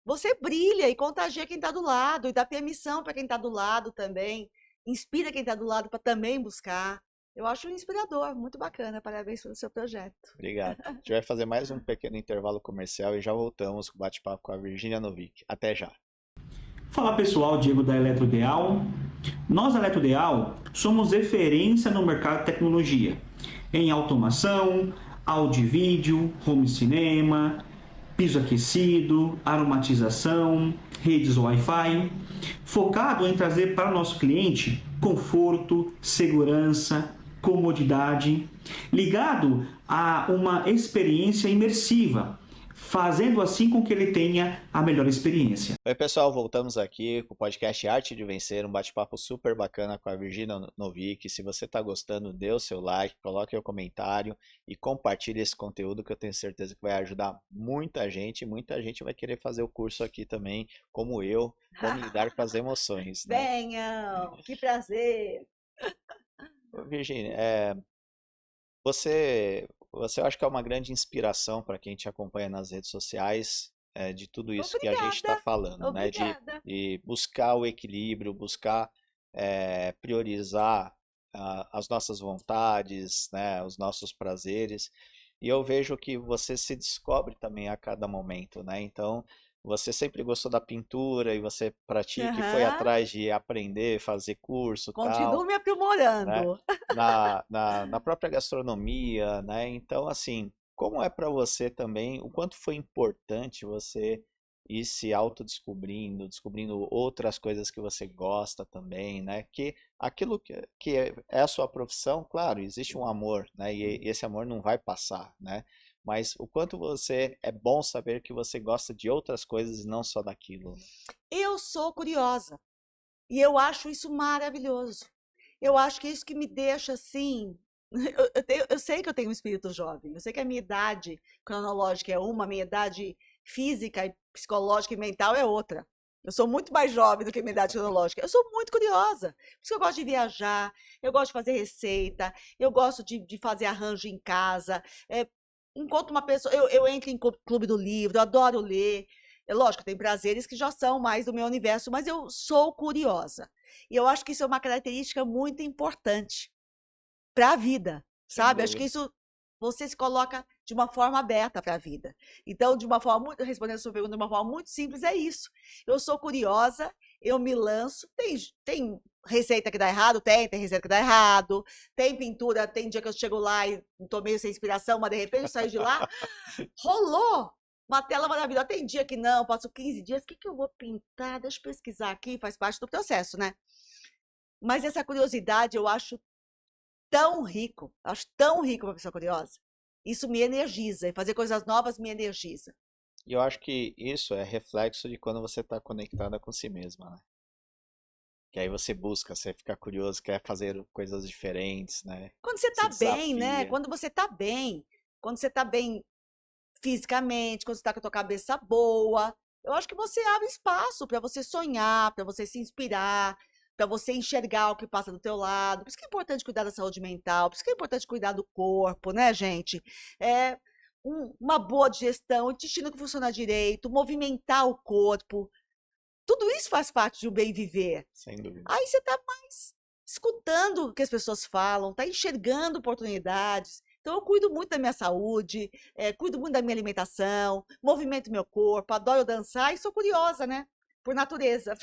você brilha e contagia quem tá do lado, e dá permissão para quem tá do lado também. Inspira quem tá do lado para também buscar. Eu acho inspirador, muito bacana. Parabéns pelo seu projeto. Obrigado. A gente vai fazer mais um pequeno intervalo comercial e já voltamos com o bate-papo com a Virginia Novick. Até já. Fala pessoal, Diego da Eletrodeal. Nós da Eletrodeal somos referência no mercado de tecnologia, em automação, áudio e vídeo, home cinema, piso aquecido, aromatização, redes Wi-Fi, focado em trazer para o nosso cliente conforto, segurança, comodidade, ligado a uma experiência imersiva, fazendo assim com que ele tenha a melhor experiência. Oi, pessoal, voltamos aqui com o podcast Arte de Vencer, um bate-papo super bacana com a Virginia Novick. Se você está gostando, dê o seu like, coloque o comentário e compartilhe esse conteúdo que eu tenho certeza que vai ajudar muita gente. Muita gente vai querer fazer o curso aqui também, como eu, como lidar com as emoções, né? Venham, que prazer. Ô, Virginia, você eu acho que é uma grande inspiração para quem te acompanha nas redes sociais, de tudo isso que a gente está Obrigada, falando, né? obrigada. De buscar o equilíbrio, buscar priorizar as nossas vontades, né? Os nossos prazeres. E eu vejo que você se descobre também a cada momento, né? Então, você sempre gostou da pintura e você pratica e foi Aham. atrás de aprender, fazer curso, Continuo tal, me né? aprimorando. Na própria gastronomia, né? Então, assim, como é para você também, o quanto foi importante você ir se autodescobrindo, descobrindo outras coisas que você gosta também, né? Que aquilo que é a sua profissão, claro, existe um amor, né? E esse amor não vai passar, né? Mas o quanto você é bom saber que você gosta de outras coisas e não só daquilo, né? Eu sou curiosa e eu acho isso maravilhoso. Eu acho que é isso que me deixa assim. Eu sei que eu tenho um espírito jovem, eu sei que a minha idade cronológica é uma, a minha idade física e psicológica e mental é outra. Eu sou muito mais jovem do que a minha idade cronológica. Eu sou muito curiosa. Por isso que eu gosto de viajar, eu gosto de fazer receita, eu gosto de fazer arranjo em casa. Encontro uma pessoa, eu entro em clube do livro, eu adoro ler. É lógico, tem prazeres que já são mais do meu universo, mas eu sou curiosa. E eu acho que isso é uma característica muito importante para a vida, Sem sabe? Acho que dúvida. isso você se coloca de uma forma aberta para a vida. Então, de uma forma muito, respondendo a sua pergunta de uma forma muito simples, é isso. Eu sou curiosa, eu me lanço. Tem receita que dá errado? Tem receita que dá errado. Tem pintura, tem dia que eu chego lá e tô meio sem inspiração, mas de repente eu saio de lá, rolou! Uma tela maravilhosa. Tem dia que não, passo 15 dias. O que eu vou pintar? Deixa eu pesquisar aqui, faz parte do processo, né? Mas essa curiosidade eu acho tão rico uma pessoa curiosa. Isso me energiza, e fazer coisas novas me energiza. E eu acho que isso é reflexo de quando você está conectada com si mesma, né? Que aí você busca, você fica curioso, quer fazer coisas diferentes, né? Quando você Se tá bem, né? desafia. Quando você tá bem fisicamente, quando você tá com a tua cabeça boa, eu acho que você abre espaço para você sonhar, para você se inspirar, para você enxergar o que passa do teu lado. Por isso que é importante cuidar da saúde mental, por isso que é importante cuidar do corpo, né, gente? É uma boa digestão, o intestino que funciona direito, movimentar o corpo. Tudo isso faz parte de um bem viver. Sem dúvida. Aí você está mais escutando o que as pessoas falam, está enxergando oportunidades. Então, eu cuido muito da minha saúde, cuido muito da minha alimentação, movimento meu corpo, adoro dançar e sou curiosa, né? Por natureza.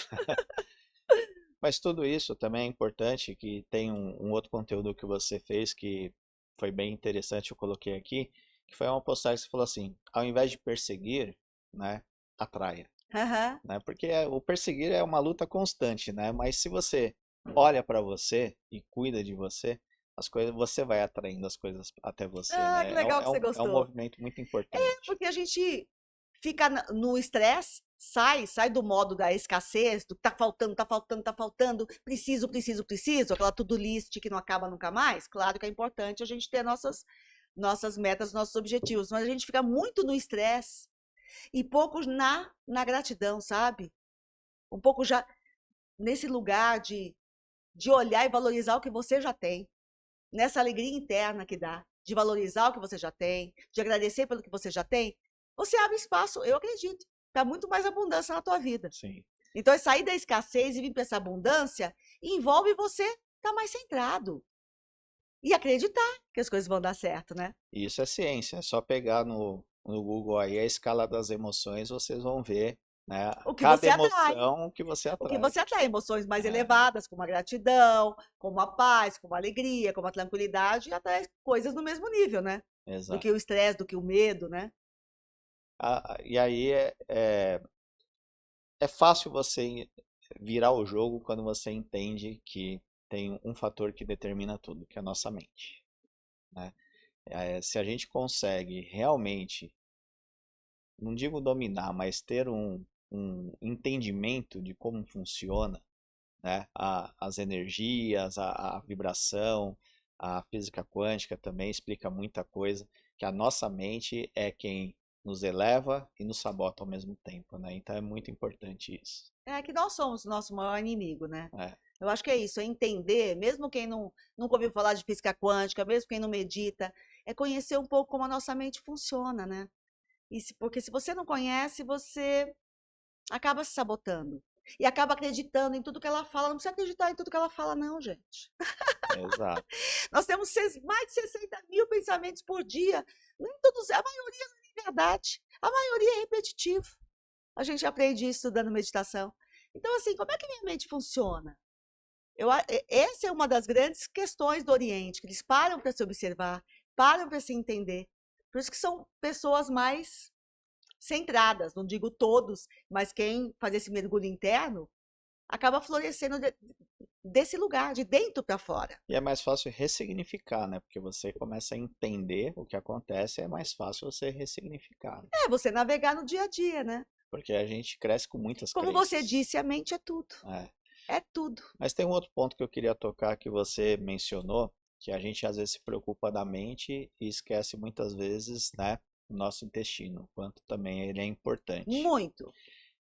Mas tudo isso também é importante, que tem um outro conteúdo que você fez que foi bem interessante, eu coloquei aqui, que foi uma postagem que você falou assim, ao invés de perseguir, né, atraia, Aham. né? Porque o perseguir é uma luta constante, né? Mas se você olha para você e cuida de você, as coisas, você vai atraindo as coisas até você, Ah, que né? legal que você É um gostou. movimento muito importante. Porque a gente fica no estresse, sai do modo da escassez, do tá faltando, tá faltando, tá faltando, preciso, preciso, preciso, aquela to-do list que não acaba nunca mais. Claro que é importante a gente ter nossas metas, nossos objetivos, mas a gente fica muito no estresse e pouco na gratidão, sabe? Um pouco já nesse lugar de olhar e valorizar o que você já tem, nessa alegria interna que dá, de valorizar o que você já tem, de agradecer pelo que você já tem, você abre espaço, eu acredito, para muito mais abundância na tua vida. Sim. Então, é sair da escassez e vir para essa abundância envolve você estar mais centrado e acreditar que as coisas vão dar certo, né? E isso é ciência, é só pegar no Google aí a escala das emoções, vocês vão ver, né? O que Cada você atrai. emoção que você O que atrai. você atrai, emoções mais É, elevadas, como a gratidão, como a paz, como a alegria, como a tranquilidade, e atrai coisas no mesmo nível, né? Do exato. que o estresse, do que o medo, né? E aí é fácil você virar o jogo quando você entende que tem um fator que determina tudo, que é a nossa mente, né? Se a gente consegue realmente, não digo dominar, mas ter um entendimento de como funciona, né? As energias, a vibração, a física quântica também explica muita coisa, que a nossa mente é quem nos eleva e nos sabota ao mesmo tempo, né? Então é muito importante isso. É que nós somos o nosso maior inimigo, né? É, Eu acho que é isso, é entender, mesmo quem nunca ouviu falar de física quântica, mesmo quem não medita, é conhecer um pouco como a nossa mente funciona, né? Porque se você não conhece, você acaba se sabotando. E acaba acreditando em tudo que ela fala. Não precisa acreditar em tudo que ela fala, não, gente. exato. Nós temos mais de 60 mil pensamentos por dia. Nem todos, a maioria não é verdade. A maioria é repetitivo. A gente aprende isso estudando meditação. Então, assim, como é que minha mente funciona? Essa é uma das grandes questões do Oriente, que eles param para se observar, param para se entender. Por isso que são pessoas mais centradas, não digo todos, mas quem faz esse mergulho interno acaba florescendo desse lugar, de dentro para fora. E é mais fácil ressignificar, né? Porque você começa a entender o que acontece, é mais fácil você ressignificar, né? É você navegar no dia a dia, né? Porque a gente cresce com muitas Como você crenças. disse, a mente é tudo. É. É tudo. Mas tem um outro ponto que eu queria tocar que você mencionou, que a gente às vezes se preocupa da mente e esquece muitas vezes, né, o nosso intestino, o quanto também ele é importante. Muito.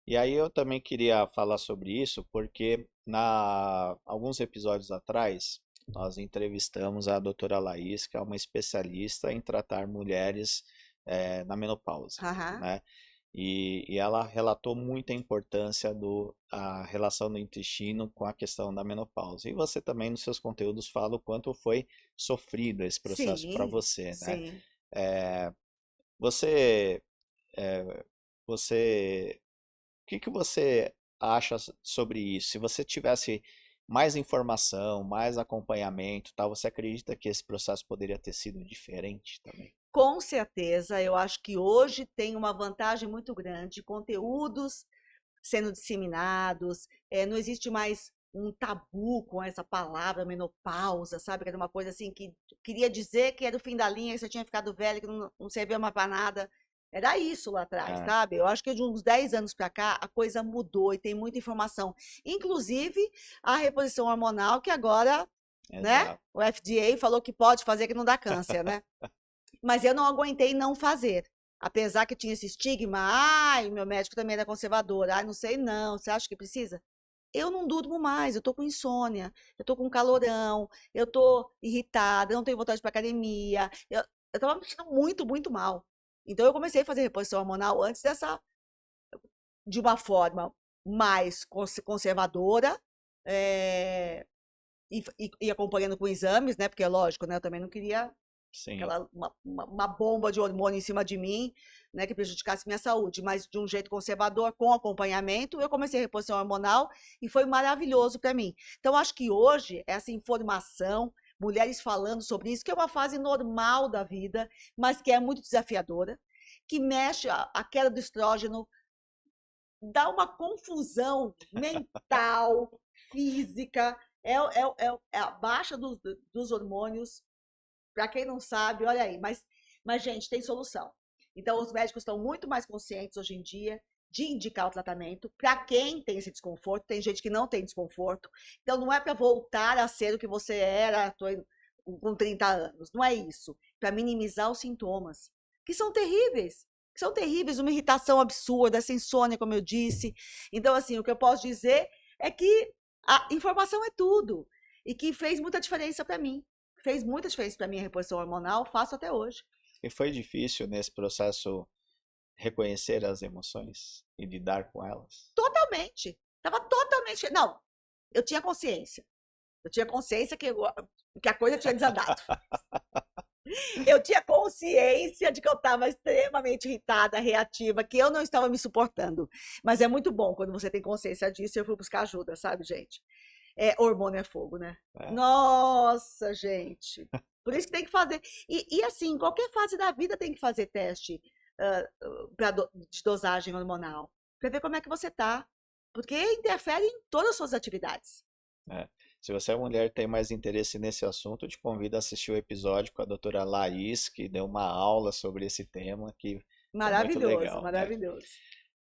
E aí eu também queria falar sobre isso, porque alguns episódios atrás, nós entrevistamos a doutora Laís, que é uma especialista em tratar mulheres na menopausa, Aham. né? E ela relatou muita importância a relação do intestino com a questão da menopausa. E você também, nos seus conteúdos, fala o quanto foi sofrido esse processo para Sim, você, né? sim. Você, é, você, o que que você acha sobre isso? Se você tivesse mais informação, mais acompanhamento, tal, você acredita que esse processo poderia ter sido diferente também? Com certeza, eu acho que hoje tem uma vantagem muito grande, conteúdos sendo disseminados, não existe mais um tabu com essa palavra menopausa, sabe? Que era uma coisa assim que queria dizer que era o fim da linha, que você tinha ficado velho, que não servia mais para nada. Era isso lá atrás, É, sabe? Eu acho que de uns 10 anos para cá a coisa mudou e tem muita informação. Inclusive a reposição hormonal, que agora, né? exato. O FDA falou que pode fazer, que não dá câncer, né? Mas eu não aguentei não fazer. Apesar que tinha esse estigma, ai, meu médico também era conservador, ai, não sei não, você acha que precisa? Eu não durmo mais, eu tô com insônia, eu tô com calorão, eu tô irritada, eu não tenho vontade para academia, eu tava me sentindo muito, muito mal. Então eu comecei a fazer reposição hormonal antes de uma forma mais conservadora, e acompanhando com exames, né? Porque é lógico, né? Eu também não queria Sim. uma bomba de hormônio em cima de mim, né, que prejudicasse minha saúde, mas de um jeito conservador, com acompanhamento, eu comecei a reposição hormonal e foi maravilhoso para mim. Então, acho que hoje, essa informação, mulheres falando sobre isso, que é uma fase normal da vida, mas que é muito desafiadora, que mexe a queda do estrógeno, dá uma confusão mental, física, é a baixa dos hormônios. Para quem não sabe, olha aí, mas gente, tem solução. Então, os médicos estão muito mais conscientes hoje em dia de indicar o tratamento para quem tem esse desconforto. Tem gente que não tem desconforto. Então, não é para voltar a ser o que você era com 30 anos. Não é isso. Para minimizar os sintomas, que são terríveis. Que são terríveis, uma irritação absurda, essa insônia, como eu disse. Então, assim, o que eu posso dizer é que a informação é tudo. E que fez muita diferença para mim. Fez muita diferença para mim a reposição hormonal, faço até hoje. E foi difícil nesse processo reconhecer as emoções e lidar com elas? Totalmente. Estava totalmente. Não, eu tinha consciência. Eu tinha consciência que a coisa tinha desandado. Eu tinha consciência de que eu estava extremamente irritada, reativa, que eu não estava me suportando. Mas é muito bom quando você tem consciência disso e eu fui buscar ajuda, sabe, gente? Hormônio é fogo, né? É, Nossa, gente. Por isso que tem que fazer. E assim, qualquer fase da vida tem que fazer teste de dosagem hormonal. Para ver como é que você tá. Porque interfere em todas as suas atividades. é. Se você é mulher e tem mais interesse nesse assunto, eu te convido a assistir o episódio com a doutora Laís, que deu uma aula sobre esse tema, que é muito Maravilhoso, legal, né? maravilhoso.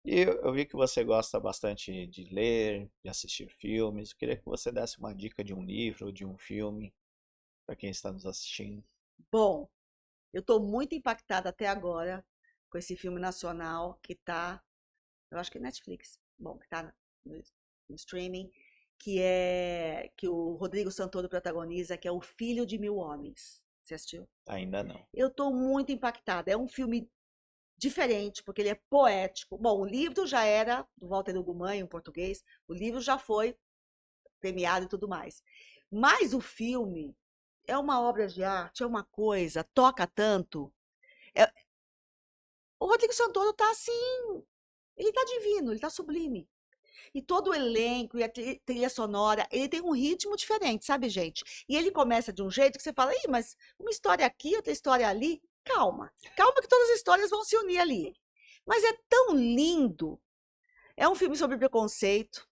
E eu vi que você gosta bastante de ler, de assistir filmes. Eu queria que você desse uma dica de um livro, de um filme, para quem está nos assistindo. Bom, eu estou muito impactada até agora com esse filme nacional que tá, eu acho que é Netflix, bom, que tá no streaming, que o Rodrigo Santoro protagoniza, que é O Filho de Mil Homens. Você assistiu? Ainda não. Eu estou muito impactada. É um filme diferente, porque ele é poético. Bom, o livro já era do Walter Hugo Mann, em português, o livro já foi premiado e tudo mais. Mas o filme é uma obra de arte, é uma coisa, toca tanto. É- o Rodrigo Santoro tá assim, ele tá divino, ele tá sublime. E todo o elenco e a trilha sonora, ele tem um ritmo diferente, sabe, gente? E ele começa de um jeito que você fala, ih, mas uma história aqui, outra história ali. Calma, calma que todas as histórias vão se unir ali. Mas é tão lindo. É um filme sobre preconceito,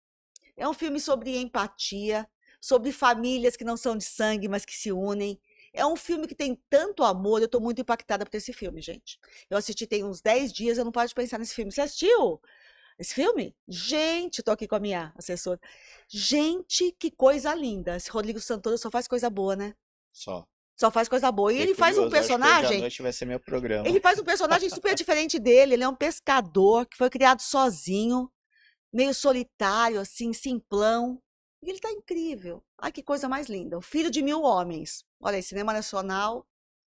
é um filme sobre empatia, sobre famílias que não são de sangue, mas que se unem. É um filme que tem tanto amor, eu estou muito impactada por esse filme, gente. Eu assisti tem uns 10 dias, eu não paro de pensar nesse filme. Você assistiu esse filme? Gente, estou aqui com a minha assessora. Gente, que coisa linda. Esse Rodrigo Santoro só faz coisa boa, né? Só. Só faz coisa boa. E Fiquei ele faz um curioso, acho que hoje à personagem, noite vai ser meu programa. ele faz um personagem super diferente dele. Ele é um pescador que foi criado sozinho, meio solitário, assim, simplão. E ele tá incrível. Ai, que coisa mais linda. O Filho de Mil Homens. Olha aí, cinema nacional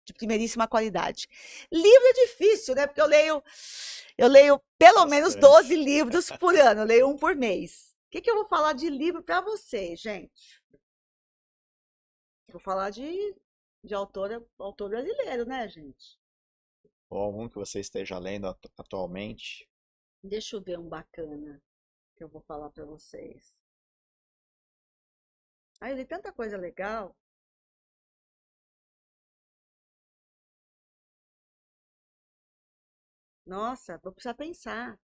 de primeiríssima qualidade. Livro é difícil, né? Porque eu leio pelo menos Bastante. 12 livros por ano. Eu leio um por mês. O que que eu vou falar de livro para vocês, gente? Vou falar de autor brasileiro, né, gente? Ou algum que você esteja lendo atualmente. Deixa eu ver um bacana que eu vou falar para vocês. Ah, eu li tanta coisa legal. Nossa, vou precisar pensar.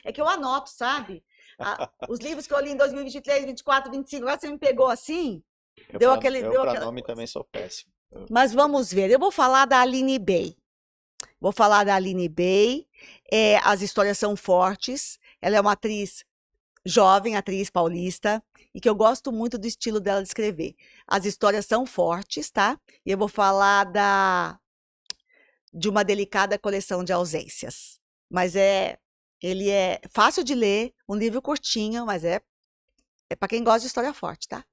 É que eu anoto, sabe? Os livros que eu li em 2023, 24, 25, agora você me pegou assim, Eu deu para aquela nome coisa. também sou péssimo. Mas vamos ver. Eu vou falar da Aline Bey. Vou falar da Aline Bey. As histórias são fortes. Ela é uma atriz jovem, atriz paulista, e que eu gosto muito do estilo dela de escrever. As histórias são fortes, tá? E eu vou falar de uma delicada coleção de ausências. Mas ele é fácil de ler, um livro curtinho, mas é para quem gosta de história forte, tá?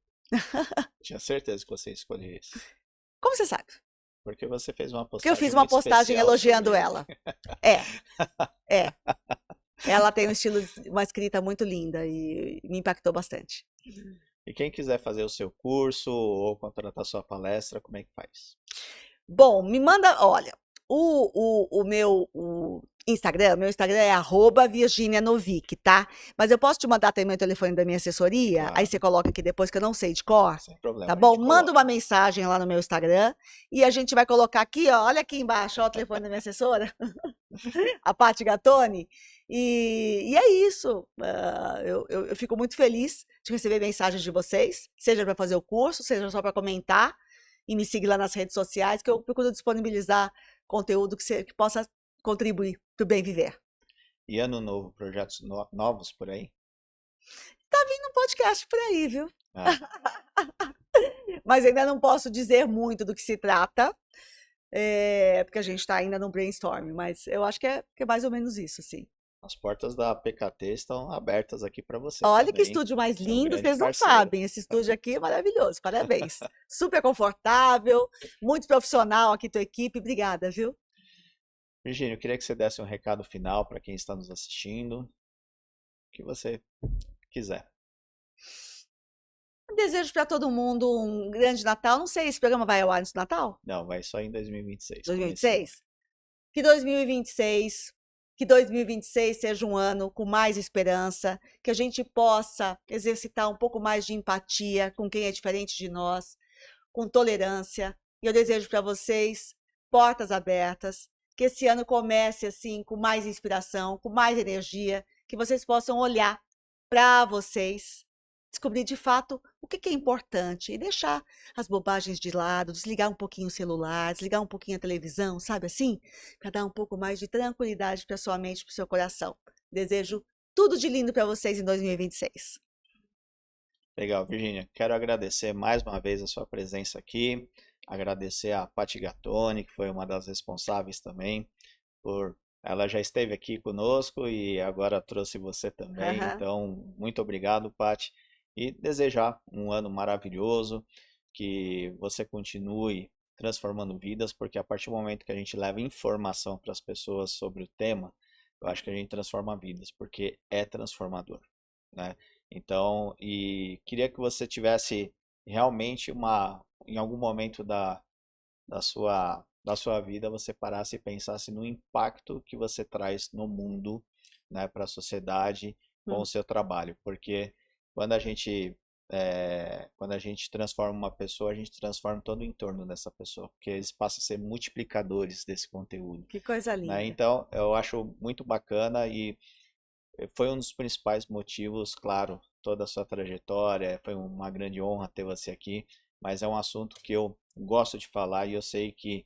Tinha certeza que você escolheu esse. Como você sabe? Porque você fez uma Porque eu postagem fiz uma muito postagem especial elogiando sobre ele. ela. É, é. Ela tem um estilo, uma escrita muito linda e me impactou bastante. E quem quiser fazer o seu curso ou contratar sua palestra, como é que faz? Bom, me manda, olha, o meu meu Instagram é @virginianovick, tá? Mas eu posso te mandar também o telefone da minha assessoria? Aí Claro, você coloca aqui depois que eu não sei de cor, sem tá problema, a bom? gente Manda coloca. uma mensagem lá no meu Instagram e a gente vai colocar aqui, ó, olha aqui embaixo, ó, o telefone da minha assessora, a Paty Gattoni. E é isso. Eu fico muito feliz de receber mensagens de vocês, seja para fazer o curso, seja só para comentar e me seguir lá nas redes sociais, que eu procuro disponibilizar conteúdo que possa contribuir para o bem viver. E ano novo, projetos novos por aí? Um podcast por aí, viu? Ah, Mas ainda não posso dizer muito do que se trata, porque a gente está ainda no brainstorm, mas eu acho que é mais ou menos isso, sim. as portas da PKT estão abertas aqui para você Olha que também. estúdio mais É um lindo, grande vocês não parceiro. sabem. Esse estúdio aqui é maravilhoso, parabéns. Super confortável, muito profissional aqui, tua equipe. Obrigada, viu? Virgínia, eu queria que você desse um recado final para quem está nos assistindo, o que você quiser. Desejo para todo mundo um grande Natal. Não sei, esse programa vai ao ar antes do Natal? Não, vai só em 2026, comecinho. 2026? Que 2026, que 2026 seja um ano com mais esperança, que a gente possa exercitar um pouco mais de empatia com quem é diferente de nós, com tolerância. E eu desejo para vocês portas abertas, que esse ano comece assim com mais inspiração, com mais energia, que vocês possam olhar para vocês, descobrir de fato o que é importante e deixar as bobagens de lado, desligar um pouquinho o celular, desligar um pouquinho a televisão, sabe assim? Para dar um pouco mais de tranquilidade para sua mente, para o seu coração. Desejo tudo de lindo para vocês em 2026. Legal, Virgínia. Quero agradecer mais uma vez a sua presença aqui, agradecer a Paty Gattoni, que foi uma das responsáveis também por ela já esteve aqui conosco e agora trouxe você também. Então, muito obrigado, Paty, e desejar um ano maravilhoso, que você continue transformando vidas, porque a partir do momento que a gente leva informação para as pessoas sobre o tema, eu acho que a gente transforma vidas, porque é transformador, né? Então, e queria que você tivesse realmente em algum momento da sua vida, você parasse e pensasse no impacto que você traz no mundo, né, para a sociedade com o seu trabalho, porque quando a gente transforma uma pessoa, a gente transforma todo o entorno dessa pessoa, porque eles passam a ser multiplicadores desse conteúdo, Que coisa né? linda. Então, eu acho muito bacana e foi um dos principais motivos, claro, toda a sua trajetória, foi uma grande honra ter você aqui, mas é um assunto que eu gosto de falar e eu sei que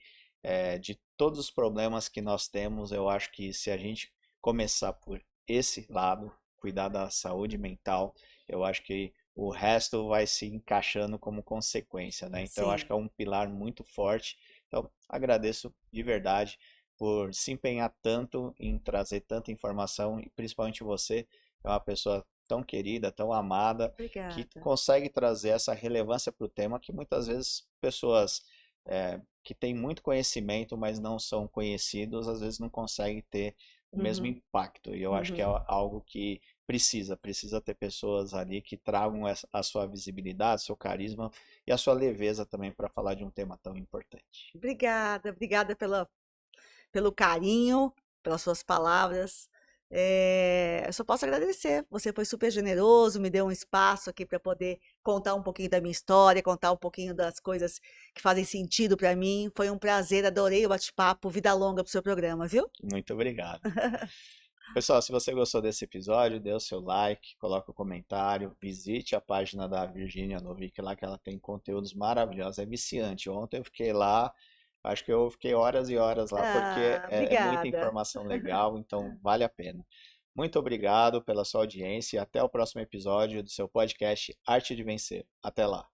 de todos os problemas que nós temos, eu acho que se a gente começar por esse lado, cuidar da saúde mental, eu acho que o resto vai se encaixando como consequência, né? Então, eu acho Sim. que é um pilar muito forte. Então, agradeço de verdade por se empenhar tanto em trazer tanta informação e principalmente você, que é uma pessoa tão querida, tão amada, que Obrigada. consegue trazer essa relevância para o tema que muitas vezes pessoas que têm muito conhecimento, mas não são conhecidos, às vezes não conseguem ter o mesmo Uhum, impacto. E eu acho que é uhum. algo que precisa ter pessoas ali que tragam a sua visibilidade, seu carisma e a sua leveza também para falar de um tema tão importante. Obrigada, obrigada pelo carinho, pelas suas palavras. Eu só posso agradecer. Você foi super generoso, me deu um espaço aqui para poder contar um pouquinho da minha história, contar um pouquinho das coisas que fazem sentido para mim. Foi um prazer, adorei o bate-papo. Vida longa para o seu programa, viu? Muito obrigado. Pessoal, se você gostou desse episódio, dê o seu like, coloque o comentário, visite a página da Virgínia Novick lá, que ela tem conteúdos maravilhosos, é viciante. Ontem eu fiquei lá, acho que eu fiquei horas e horas lá, porque Ah, é muita obrigada. informação legal, então vale a pena. Muito obrigado pela sua audiência e até o próximo episódio do seu podcast Arte de Vencer. Até lá.